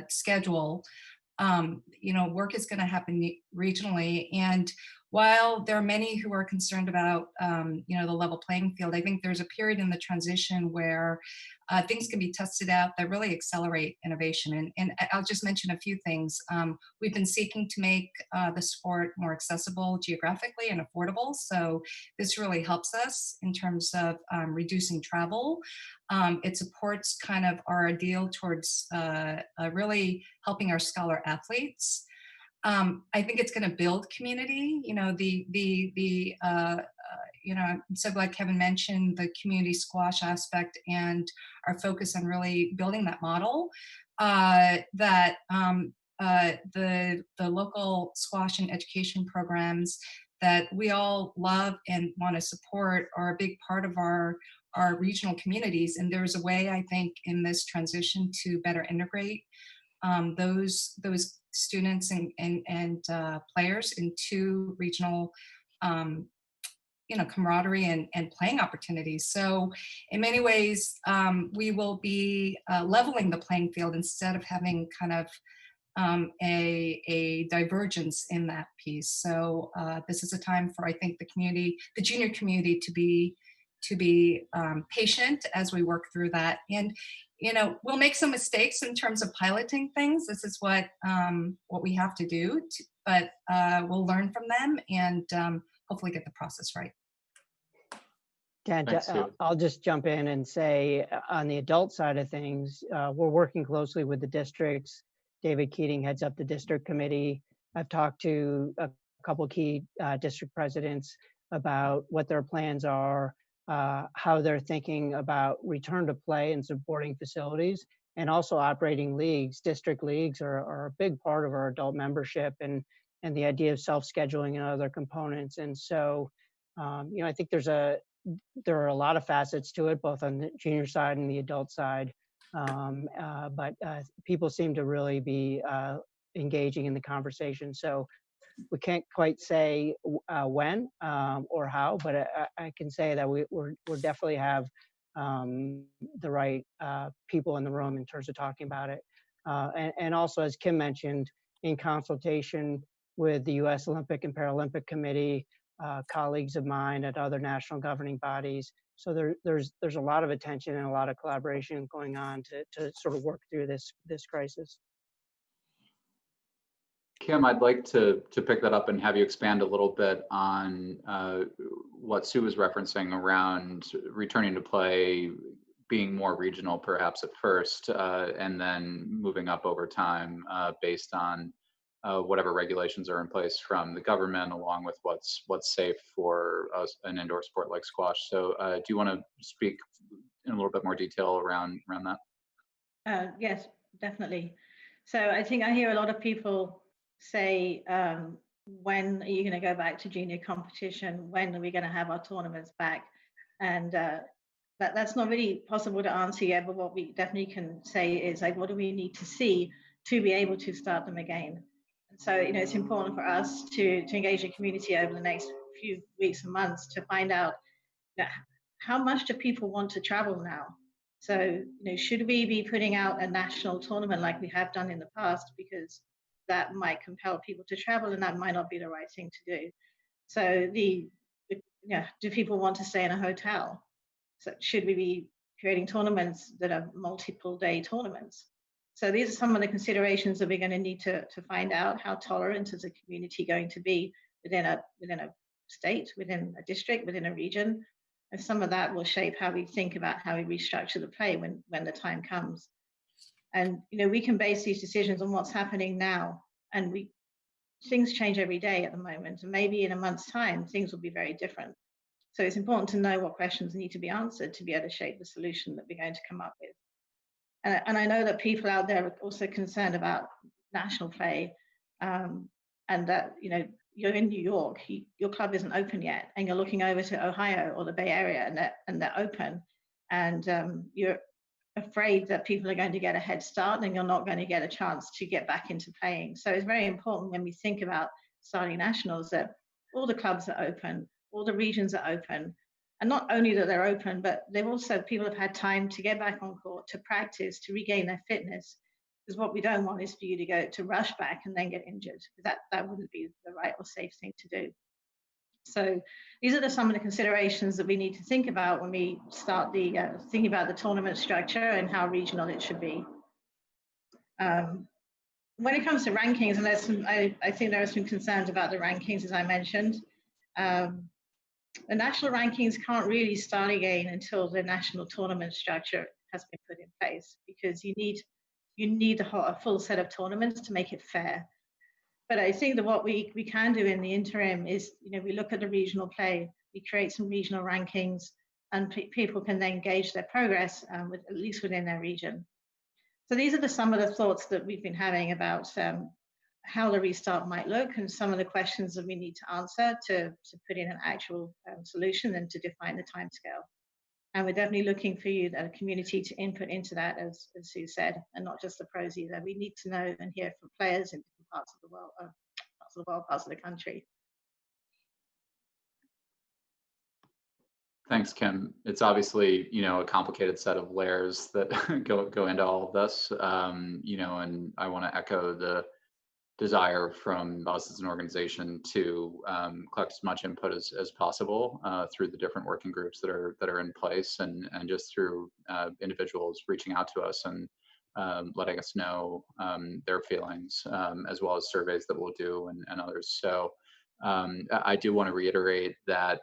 [SPEAKER 3] schedule. Work is going to happen regionally. And while there are many who are concerned about, the level playing field, I think there's a period in the transition where things can be tested out that really accelerate innovation. And I'll just mention a few things. We've been seeking to make the sport more accessible geographically and affordable. So this really helps us in terms of reducing travel. It supports kind of our ideal towards really helping our scholar athletes. I think it's going to build community. I'm so glad Kevin mentioned the community squash aspect and our focus on really building that model. That the local squash and education programs that we all love and want to support are a big part of our regional communities. And there's a way, I think, in this transition to better integrate those students and players into regional camaraderie and playing opportunities. So in many ways, we will be leveling the playing field instead of having kind of a divergence in that piece. So this is a time for, I think, the community, the junior community, to be patient as we work through that. And we'll make some mistakes in terms of piloting things. This is what we have to do, but we'll learn from them and hopefully get the process right.
[SPEAKER 1] Thanks, Sue.
[SPEAKER 6] I'll just jump in and say on the adult side of things, we're working closely with the districts. David Keating heads up the district committee. I've talked to a couple key district presidents about what their plans are, how they're thinking about return to play and supporting facilities, and also operating leagues. District leagues are a big part of our adult membership, and the idea of self-scheduling and other components. And so, I think there are a lot of facets to it, both on the junior side and the adult side. But people seem to really be engaging in the conversation. So we can't quite say when or how, but I can say that we're definitely have the right people in the room in terms of talking about it. And also, as Kim mentioned, in consultation with the U.S. Olympic and Paralympic Committee, colleagues of mine at other national governing bodies. So there's a lot of attention and a lot of collaboration going on to sort of work through this crisis.
[SPEAKER 1] Kim, I'd like to pick that up and have you expand a little bit on what Sue was referencing around returning to play, being more regional perhaps at first, and then moving up over time based on whatever regulations are in place from the government, along with what's safe for an indoor sport like squash. So do you want to speak in a little bit more detail around that?
[SPEAKER 5] Yes, definitely. So I think I hear a lot of people say, when are you going to go back to junior competition? When are we going to have our tournaments back? And that's not really possible to answer yet, but what we definitely can say is, like, what do we need to see to be able to start them again? And so, it's important for us to engage the community over the next few weeks and months to find out how much do people want to travel now? So, should we be putting out a national tournament like we have done in the past? Because that might compel people to travel, and that might not be the right thing to do. So, do people want to stay in a hotel? So, should we be creating tournaments that are multiple day tournaments? So, these are some of the considerations that we're going to need to find out. How tolerant is the community going to be within a state, within a district, within a region? And some of that will shape how we think about how we restructure the play when the time comes. And we can base these decisions on what's happening now, and things change every day at the moment, and maybe in a month's time things will be very different. So it's important to know what questions need to be answered to be able to shape the solution that we're going to come up with. And I know that people out there are also concerned about national play, and that you're in New York, your club isn't open yet, and you're looking over to Ohio or the Bay Area, and they're open, and you're afraid that people are going to get a head start and you're not going to get a chance to get back into playing. So it's very important when we think about starting nationals that all the clubs are open, all the regions are open, and not only that they're open, but people have had time to get back on court, to practice, to regain their fitness. Because what we don't want is for you to rush back and then get injured. That wouldn't be the right or safe thing to do. So these are some of the considerations that we need to think about when we start thinking about the tournament structure and how regional it should be. When it comes to rankings, and I think there are some concerns about the rankings, as I mentioned. The national rankings can't really start again until the national tournament structure has been put in place, because you need a full set of tournaments to make it fair. But I think that what we can do in the interim is, we look at the regional play, we create some regional rankings, and people can then gauge their progress at least within their region. So these are some of the thoughts that we've been having about how the restart might look, and some of the questions that we need to answer to put in an actual solution and to define the timescale. And we're definitely looking for you, the community, to input into that, as Sue said, and not just the pros either. We need to know and hear from players in different parts of the world, parts of the country.
[SPEAKER 1] Thanks, Kim. It's obviously, a complicated set of layers that go into all of this, and I want to echo the desire from us as an organization to collect as much input as possible through the different working groups that are in place, and just through individuals reaching out to us and letting us know their feelings, as well as surveys that we'll do and others. So I do want to reiterate that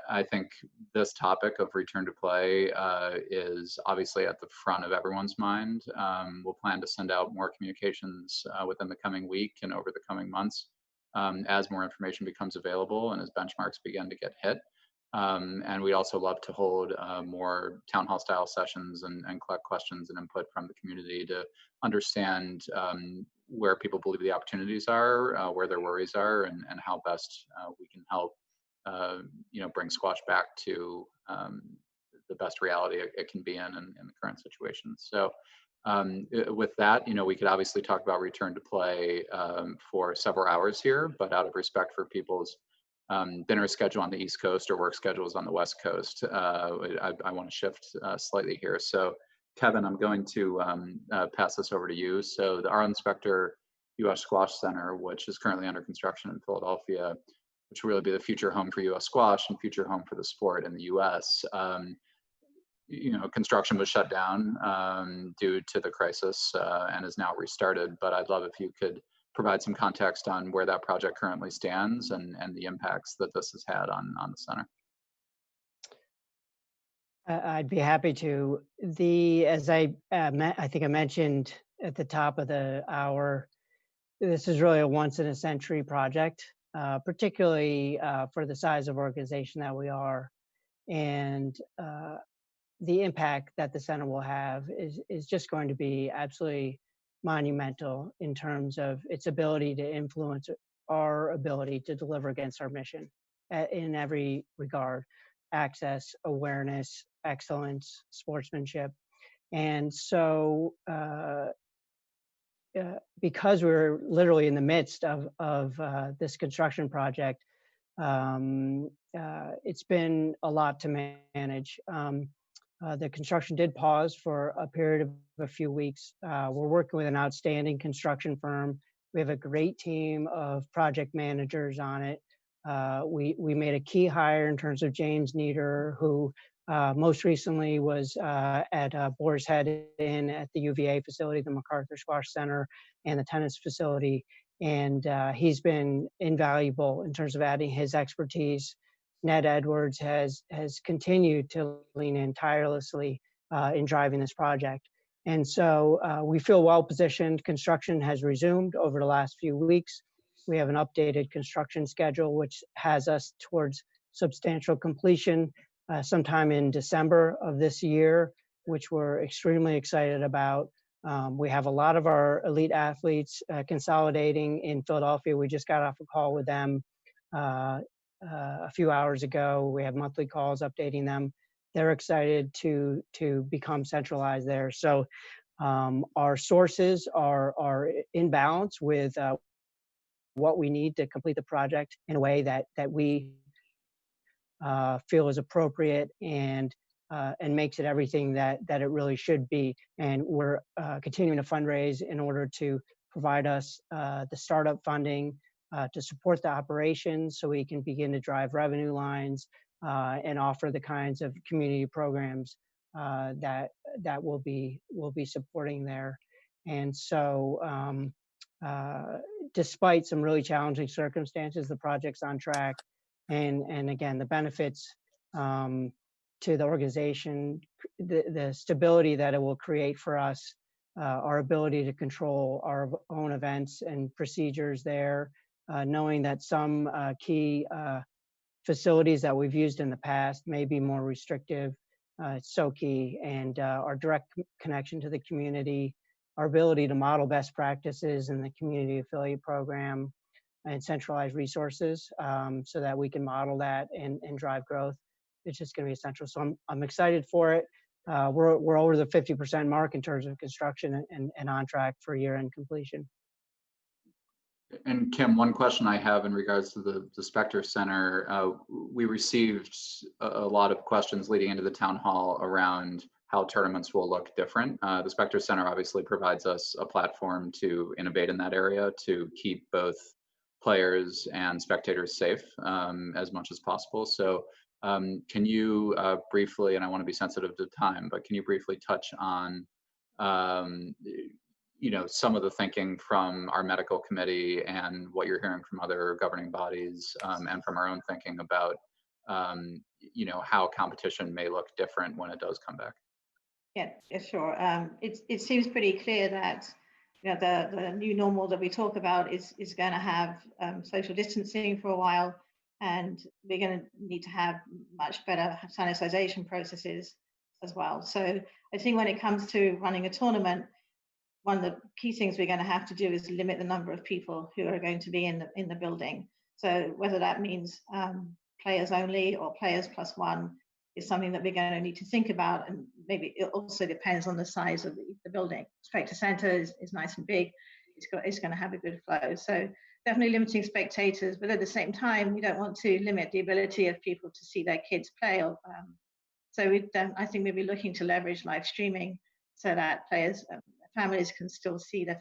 [SPEAKER 1] I think this topic of return to play is obviously at the front of everyone's mind. We'll plan to send out more communications within the coming week and over the coming months as more information becomes available and as benchmarks begin to get hit. And we also love to hold more town hall style sessions and collect questions and input from the community to understand where people believe the opportunities are, where their worries are, and how best we can help bring squash back to the best reality it can be in the current situation. So with that, we could obviously talk about return to play for several hours here, but out of respect for people's dinner schedule on the East Coast or work schedules on the West Coast, I want to shift slightly here. So Kevin, I'm going to pass this over to you. So the Arlen Specter U.S. Squash Center, which is currently under construction in Philadelphia, which will really be the future home for U.S. squash and future home for the sport in the U.S. Construction was shut down due to the crisis and is now restarted. But I'd love if you could provide some context on where that project currently stands and the impacts that this has had on the center.
[SPEAKER 6] I'd be happy to. As I think I mentioned at the top of the hour, this is really a once in a century project. Particularly for the size of organization that we are, and the impact that the center will have is just going to be absolutely monumental in terms of its ability to influence our ability to deliver against our mission in every regard: access, awareness, excellence, sportsmanship. And so because we're literally in the midst of this construction project, it's been a lot to manage. The construction did pause for a period of a few weeks. We're working with an outstanding construction firm. We have a great team of project managers on it. We made a key hire in terms of James Nieder, who most recently was at Boar's Head Inn at the UVA facility, the MacArthur Squash Center, and the tennis facility. And he's been invaluable in terms of adding his expertise. Ned Edwards has continued to lean in tirelessly in driving this project. And so we feel well positioned. Construction has resumed over the last few weeks. We have an updated construction schedule, which has us towards substantial completion sometime in December of this year, which we're extremely excited about. We have a lot of our elite athletes consolidating in Philadelphia. We just got off a call with them a few hours ago. We have monthly calls updating them. They're excited to become centralized there. So our sources are in balance with what we need to complete the project in a way that we feel is appropriate and makes it everything that it really should be. And we're continuing to fundraise in order to provide us the startup funding to support the operations, so we can begin to drive revenue lines and offer the kinds of community programs that we'll be supporting there. And so despite some really challenging circumstances, the project's on track. And again, the benefits to the organization, the stability that it will create for us, our ability to control our own events and procedures there, knowing that some key facilities that we've used in the past may be more restrictive. It's so key. And our direct connection to the community, our ability to model best practices in the community affiliate program and centralize resources so that we can model that and drive growth. it's just going to be essential. So I'm excited for it. We're over the 50% mark in terms of construction and on track for year-end completion.
[SPEAKER 1] And Kim, one question I have in regards to the Specter Center, we received a lot of questions leading into the town hall around how tournaments will look different. The Specter Center obviously provides us a platform to innovate in that area to keep both players and spectators safe as much as possible. So can you briefly, and I want to be sensitive to time, but can you briefly touch on some of the thinking from our medical committee and what you're hearing from other governing bodies and from our own thinking about, how competition may look different when it does come back?
[SPEAKER 5] Yeah, sure. It seems pretty clear that the new normal that we talk about is going to have social distancing for a while, and we're going to need to have much better sanitization processes as well. So I think when it comes to running a tournament, one of the key things we're going to have to do is limit the number of people who are going to be in the building. So whether that means players only or players plus one is something that we're going to need to think about, and maybe it also depends on the size of the building. Specter Center is nice and big. It's going to have a good flow. So definitely limiting spectators, but at the same time, we don't want to limit the ability of people to see their kids play. So I think we'll be looking to leverage live streaming so that players, families can still see their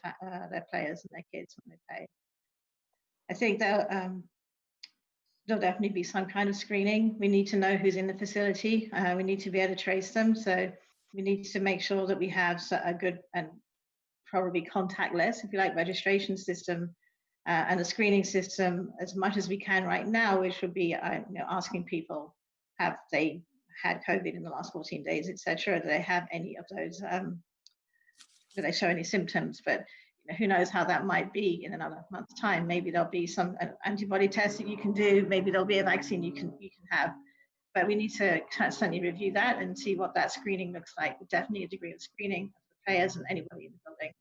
[SPEAKER 5] players and their kids when they play. I think there'll definitely be some kind of screening. We need to know who's in the facility. We need to be able to trace them. So we need to make sure that we have a good and probably contactless, if you like, registration system and a screening system as much as we can right now, which would be asking people, have they had COVID in the last 14 days, etc. Do they have any of those? Do they show any symptoms? But who knows how that might be in another month's time. Maybe there'll be some antibody test that you can do. Maybe there'll be a vaccine you can have. But we need to constantly review that and see what that screening looks like. Definitely a degree of screening of the players and anybody in the building.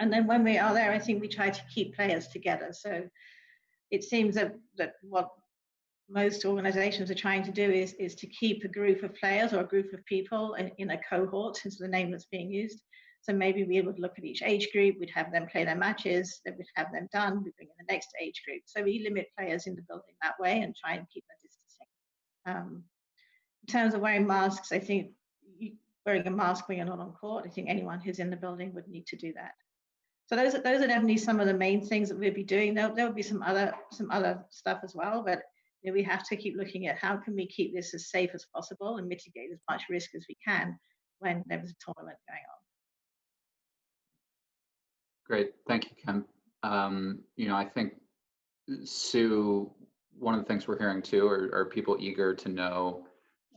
[SPEAKER 5] And then when we are there, I think we try to keep players together. So it seems that what most organizations are trying to do is to keep a group of players or a group of people in a cohort, is the name that's being used. So maybe we would look at each age group, we'd have them play their matches, then we'd have them done, we bring in the next age group. So we limit players in the building that way and try and keep that distancing. In terms of wearing masks, I think wearing a mask when you're not on court, I think anyone who's in the building would need to do that. So those are definitely some of the main things that we'll be doing. There will be some other stuff as well, but we have to keep looking at how can we keep this as safe as possible and mitigate as much risk as we can when there's a tournament going on.
[SPEAKER 1] Great, thank you, Kim. I think, Sue, one of the things we're hearing too are people eager to know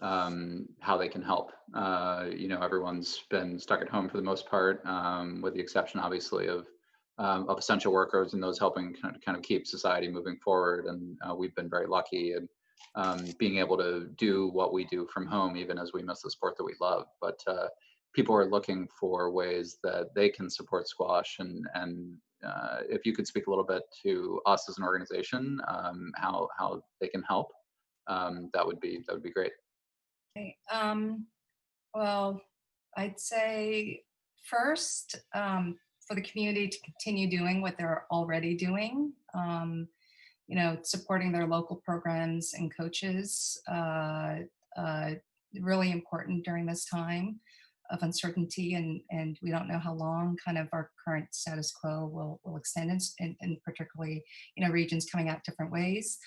[SPEAKER 1] how they can help. Everyone's been stuck at home for the most part, with the exception, obviously, of essential workers and those helping kind of keep society moving forward. And we've been very lucky in being able to do what we do from home, even as we miss the sport that we love. But people are looking for ways that they can support squash, and if you could speak a little bit to us as an organization, how they can help, that would be great.
[SPEAKER 3] Okay. Well, I'd say first, for the community to continue doing what they're already doing, supporting their local programs and coaches, really important during this time of uncertainty, and we don't know how long kind of our current status quo will extend, and particularly, regions coming out different ways.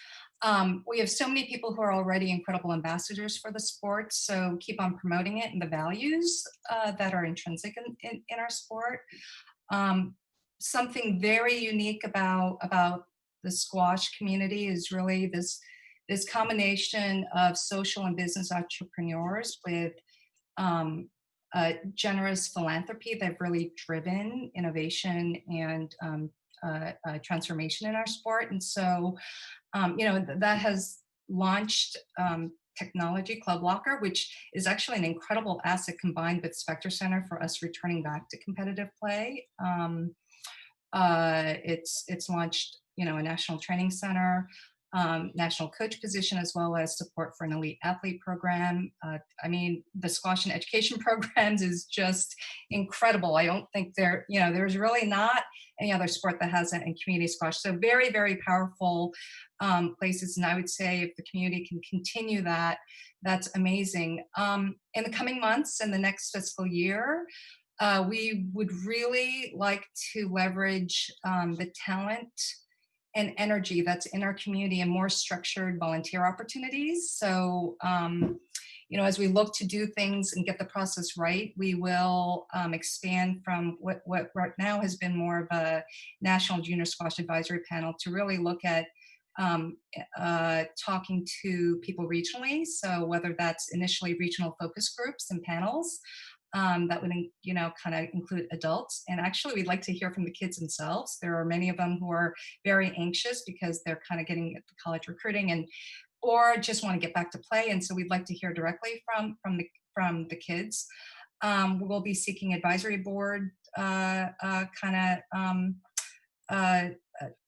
[SPEAKER 3] We have so many people who are already incredible ambassadors for the sport, so keep on promoting it and the values that are intrinsic in our sport. Something very unique about the squash community is really this combination of social and business entrepreneurs with generous philanthropy that have really driven innovation and transformation in our sport. And so, that has launched Technology Club Locker, which is actually an incredible asset combined with Specter Center for us returning back to competitive play. It's launched, a national training center. national coach position, as well as support for an elite athlete program. I mean, the squash and education programs is just incredible. I don't think there's really not any other sport that has that in community squash. So very, very powerful places. And I would say if the community can continue that, that's amazing. In the coming months and the next fiscal year, we would really like to leverage the talent and energy that's in our community and more structured volunteer opportunities. So, as we look to do things and get the process right, we will expand from what right now has been more of a National Junior Squash Advisory Panel to really look at talking to people regionally. So whether that's initially regional focus groups and panels, that would, kind of include adults. And actually, we'd like to hear from the kids themselves. There are many of them who are very anxious because they're kind of getting at the college recruiting or just want to get back to play. And so we'd like to hear directly from the kids. We'll be seeking advisory board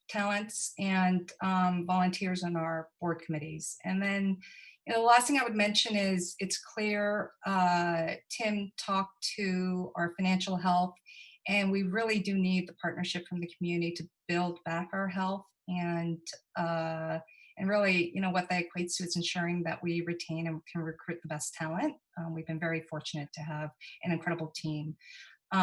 [SPEAKER 3] talents and volunteers on our board committees. And then the last thing I would mention is it's clear Tim talked to our financial health, and we really do need the partnership from the community to build back our health and really, what that equates to is ensuring that we retain and can recruit the best talent. We've been very fortunate to have an incredible team.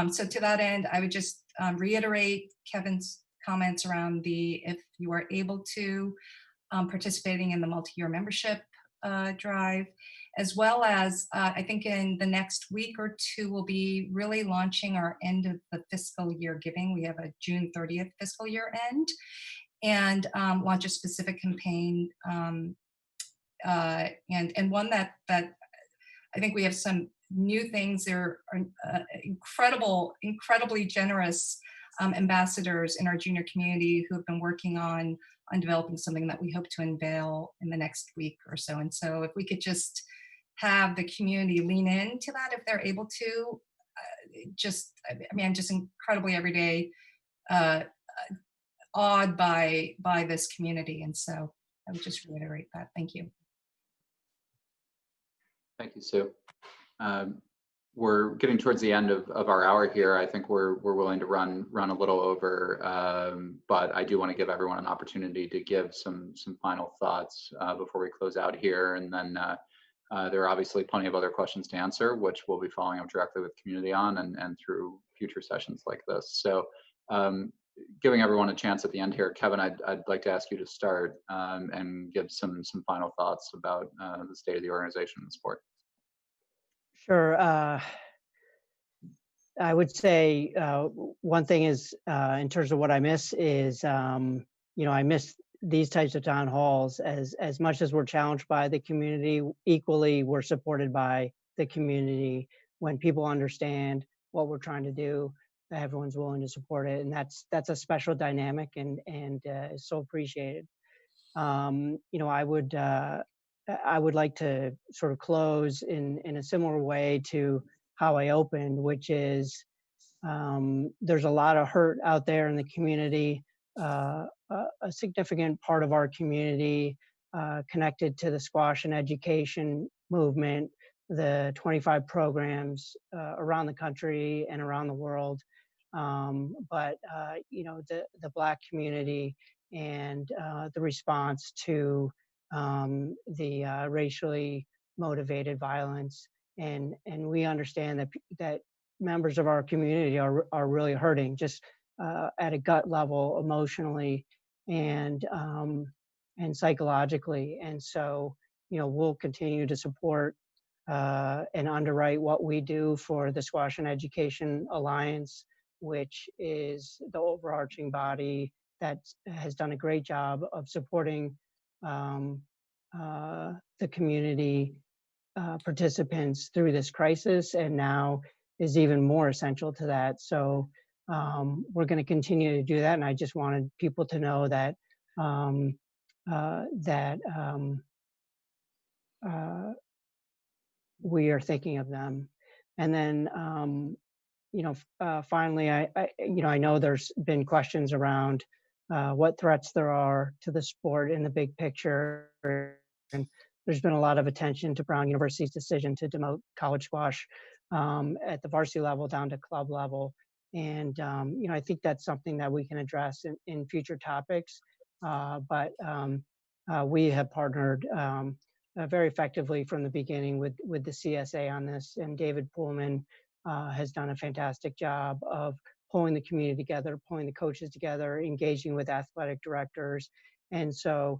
[SPEAKER 3] So to that end, I would just reiterate Kevin's comments around if you are able to participating in the multi-year membership drive, as well as I think in the next week or two, we'll be really launching our end of the fiscal year giving. We have a June 30th fiscal year end, and launch a specific campaign and one that I think we have some new things. There are incredibly generous ambassadors in our junior community who have been working on developing something that we hope to unveil in the next week or so. And so if we could just have the community lean into that if they're able to, I'm just incredibly every day awed by this community. And so I would just reiterate that. Thank you.
[SPEAKER 1] Thank you, Sue. We're getting towards the end of our hour here. I think we're willing to run a little over, but I do want to give everyone an opportunity to give some final thoughts before we close out here. And then there are obviously plenty of other questions to answer, which we'll be following up directly with community on and through future sessions like this. So giving everyone a chance at the end here, Kevin, I'd like to ask you to start and give some final thoughts about the state of the organization and the sport.
[SPEAKER 6] Sure. I would say one thing is, in terms of what I miss is, I miss these types of town halls as much as we're challenged by the community, equally we're supported by the community. When people understand what we're trying to do, everyone's willing to support it. And that's a special dynamic and is so appreciated. I would like to sort of close in a similar way to how I opened, which is there's a lot of hurt out there in the community. A significant part of our community connected to the squash and education movement, the 25 programs around the country and around the world. But the Black community and the response to the racially motivated violence, and we understand that members of our community are really hurting, just at a gut level, emotionally and psychologically. And so, we'll continue to support and underwrite what we do for the Squash and Education Alliance, which is the overarching body that has done a great job of supporting the community participants through this crisis, and now is even more essential to that. So we're going to continue to do that, and I just wanted people to know that we are thinking of them. And then finally, I know there's been questions around what threats there are to the sport in the big picture. And there's been a lot of attention to Brown University's decision to demote college squash at the varsity level down to club level. And, I think that's something that we can address in future topics. But we have partnered very effectively from the beginning with the CSA on this. And David Pullman has done a fantastic job of pulling the community together, pulling the coaches together, engaging with athletic directors. And so,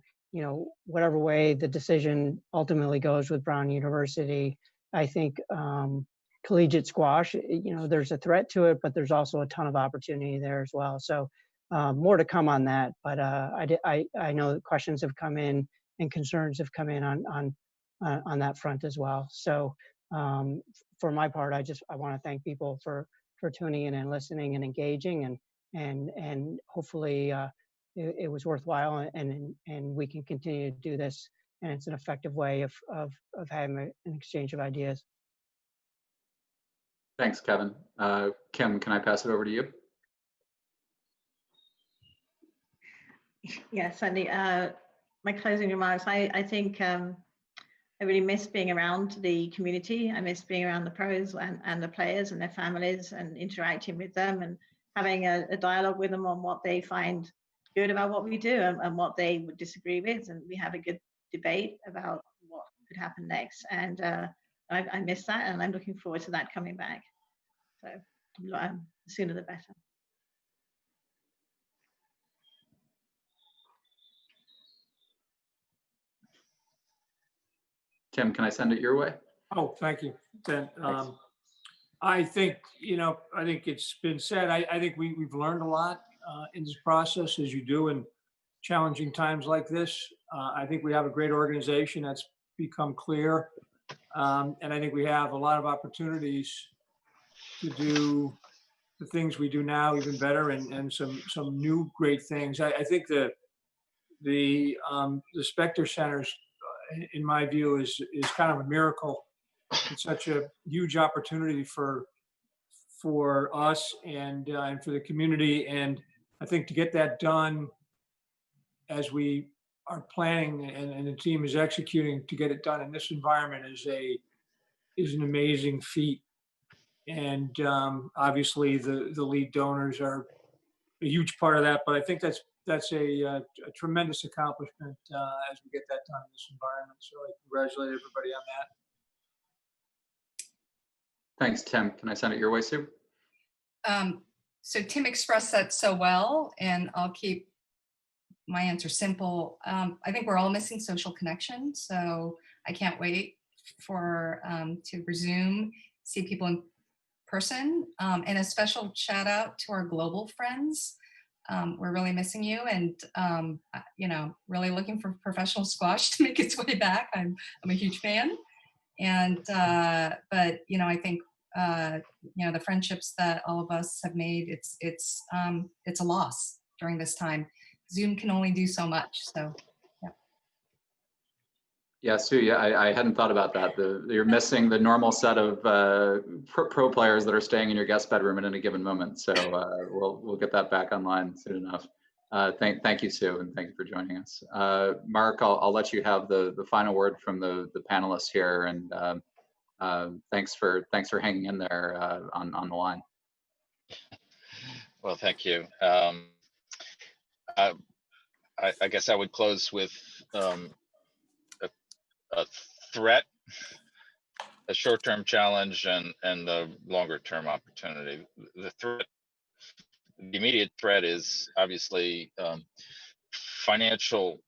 [SPEAKER 6] whatever way the decision ultimately goes with Brown University, I think collegiate squash, there's a threat to it, but there's also a ton of opportunity there as well. So more to come on that. But I know that questions have come in and concerns have come in on that front as well. So for my part, I want to thank people for tuning in and listening and engaging, and hopefully it was worthwhile, and we can continue to do this, and it's an effective way of having an exchange of ideas.
[SPEAKER 1] Thanks, Kevin. Kim, can I pass it over to you?
[SPEAKER 5] Yes, certainly. My closing remarks, I think I really miss being around the community. I miss being around the pros and the players and their families, and interacting with them and having a dialogue with them on what they find good about what we do, and what they would disagree with. And we have a good debate about what could happen next. And I miss that, and I'm looking forward to that coming back. So the sooner the better.
[SPEAKER 1] Tim, can I send it your way?
[SPEAKER 4] Oh, thank you. Then I think, I think it's been said, I think we've learned a lot in this process, as you do in challenging times like this. I think we have a great organization that's become clear. And I think we have a lot of opportunities to do the things we do now even better, and some new great things. I think the Specter Centers, in my view, is kind of a miracle. It's such a huge opportunity for us and for the community. And I think to get that done as we are planning, and the team is executing to get it done in this environment, is an amazing feat. And obviously the lead donors are a huge part of that. But I think that's a tremendous accomplishment as we get that done in this environment. So I congratulate everybody on that.
[SPEAKER 1] Thanks, Tim. Can I send it your way, Sue?
[SPEAKER 3] So Tim expressed that so well, and I'll keep my answer simple. I think we're all missing social connection. So I can't wait for to resume, see people in person, and a special shout out to our global friends. We're really missing you, and really looking for professional squash to make its way back. I'm a huge fan, and but I think the friendships that all of us have made, it's a loss during this time. Zoom can only do so much. So.
[SPEAKER 1] Yeah, Sue, yeah, I hadn't thought about that. You're missing the normal set of pro players that are staying in your guest bedroom at any given moment. So we'll get that back online soon enough. Thank you, Sue, and thank you for joining us. Mark, I'll let you have the final word from the panelists here, and thanks for hanging in there on the line.
[SPEAKER 2] Well, thank you. I guess I would close with a threat, a short-term challenge, and the longer-term opportunity. The immediate threat is obviously financial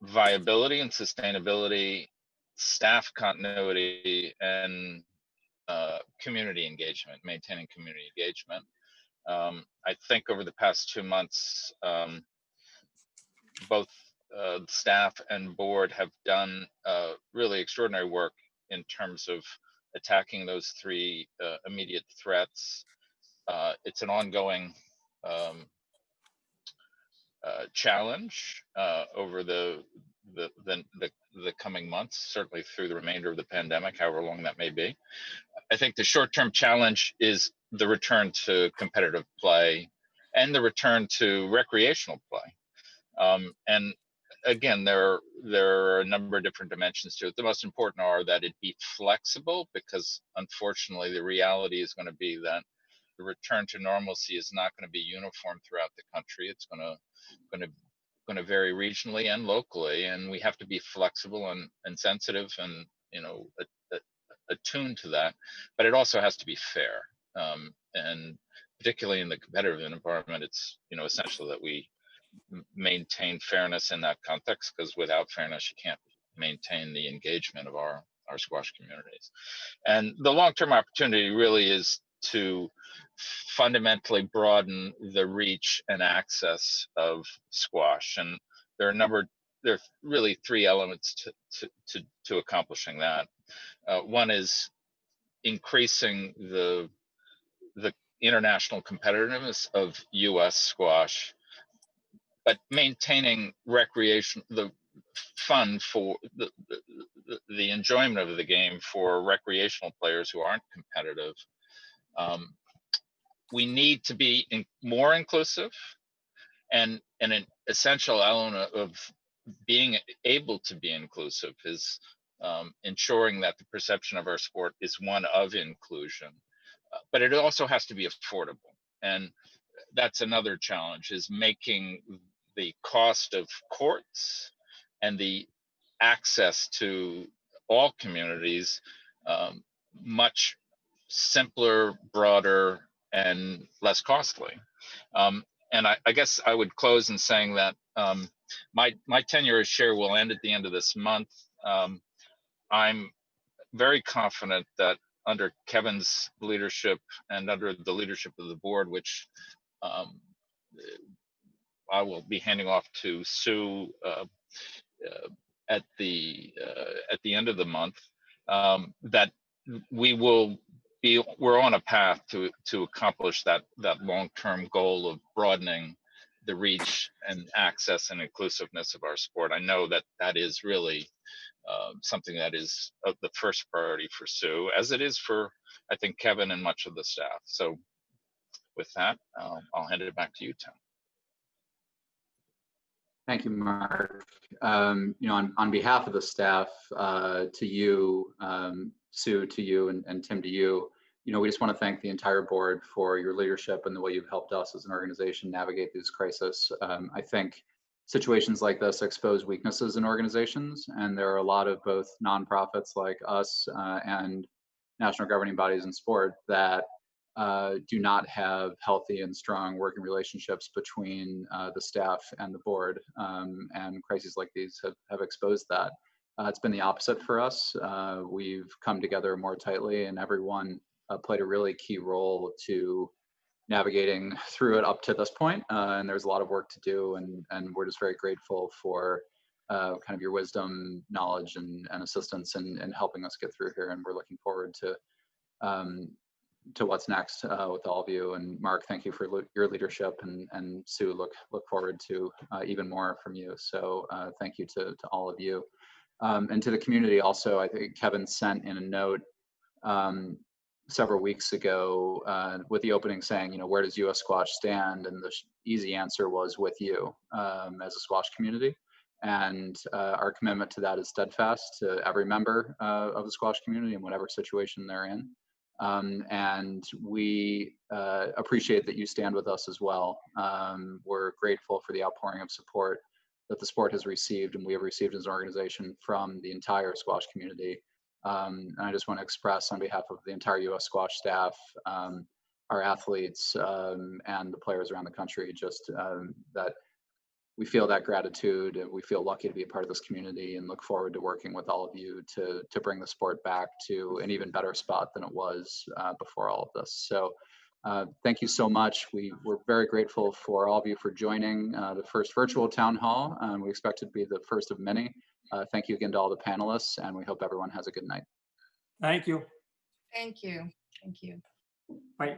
[SPEAKER 2] viability and sustainability, staff continuity, and community engagement, maintaining community engagement. I think over the past 2 months, both staff and board have done really extraordinary work in terms of attacking those three immediate threats. It's an ongoing challenge over the coming months, certainly through the remainder of the pandemic, however long that may be. I think the short-term challenge is the return to competitive play and the return to recreational play. And again, there are a number of different dimensions to it. The most important are that it be flexible, because unfortunately the reality is going to be that the return to normalcy is not going to be uniform throughout the country. It's going to vary regionally and locally, and we have to be flexible and sensitive and, you know, attuned to that. But it also has to be fair, and particularly in the competitive environment, it's, you know, essential that we maintain fairness in that context, because without fairness, you can't maintain the engagement of our squash communities. And the long-term opportunity really is to fundamentally broaden the reach and access of squash. And there are really three elements to accomplishing that. One is increasing the international competitiveness of US squash, but maintaining the fun for the enjoyment of the game for recreational players who aren't competitive. We need to be more inclusive, and an essential element of being able to be inclusive is ensuring that the perception of our sport is one of inclusion, but it also has to be affordable. And that's another challenge, is making the cost of courts and the access to all communities much simpler, broader, and less costly. And I guess I would close in saying that my tenure as chair will end at the end of this month. I'm very confident that under Kevin's leadership and under the leadership of the board, which I will be handing off to Sue at the end of the month, that we're on a path to accomplish that long-term goal of broadening the reach and access and inclusiveness of our sport. I know that is really something that is the first priority for Sue, as it is for, I think, Kevin and much of the staff. So with that, I'll hand it back to you, Tim.
[SPEAKER 1] Thank you, Mark. You know, on behalf of the staff, to you, Sue, to you, and Tim, to you, you know, we just want to thank the entire board for your leadership and the way you've helped us as an organization navigate these crises. I think situations like this expose weaknesses in organizations, and there are a lot of both nonprofits like us and national governing bodies in sport that do not have healthy and strong working relationships between the staff and the board, and crises like these have exposed that. It's been the opposite for us. We've come together more tightly, and everyone played a really key role to navigating through it up to this point. And there's a lot of work to do, and we're just very grateful for kind of your wisdom, knowledge, and assistance in helping us get through here. And we're looking forward to what's next with all of you. And Mark, thank you for your leadership, and Sue, look forward to even more from you. So thank you to all of you. And to the community also, I think Kevin sent in a note several weeks ago with the opening saying, you know, where does US Squash stand? And the easy answer was with you as a squash community. And our commitment to that is steadfast to every member of the squash community in whatever situation they're in. And we appreciate that you stand with us as well. We're grateful for the outpouring of support that the sport has received, and we have received as an organization from the entire squash community. And I just want to express on behalf of the entire US Squash staff, our athletes, and the players around the country, just that we feel that gratitude, and we feel lucky to be a part of this community, and look forward to working with all of you to bring the sport back to an even better spot than it was before all of this. So thank you so much. We're very grateful for all of you for joining the first virtual town hall. We expect it to be the first of many. Thank you again to all the panelists, and we hope everyone has a good night.
[SPEAKER 4] Thank you.
[SPEAKER 3] Thank you. Thank you.
[SPEAKER 4] Bye.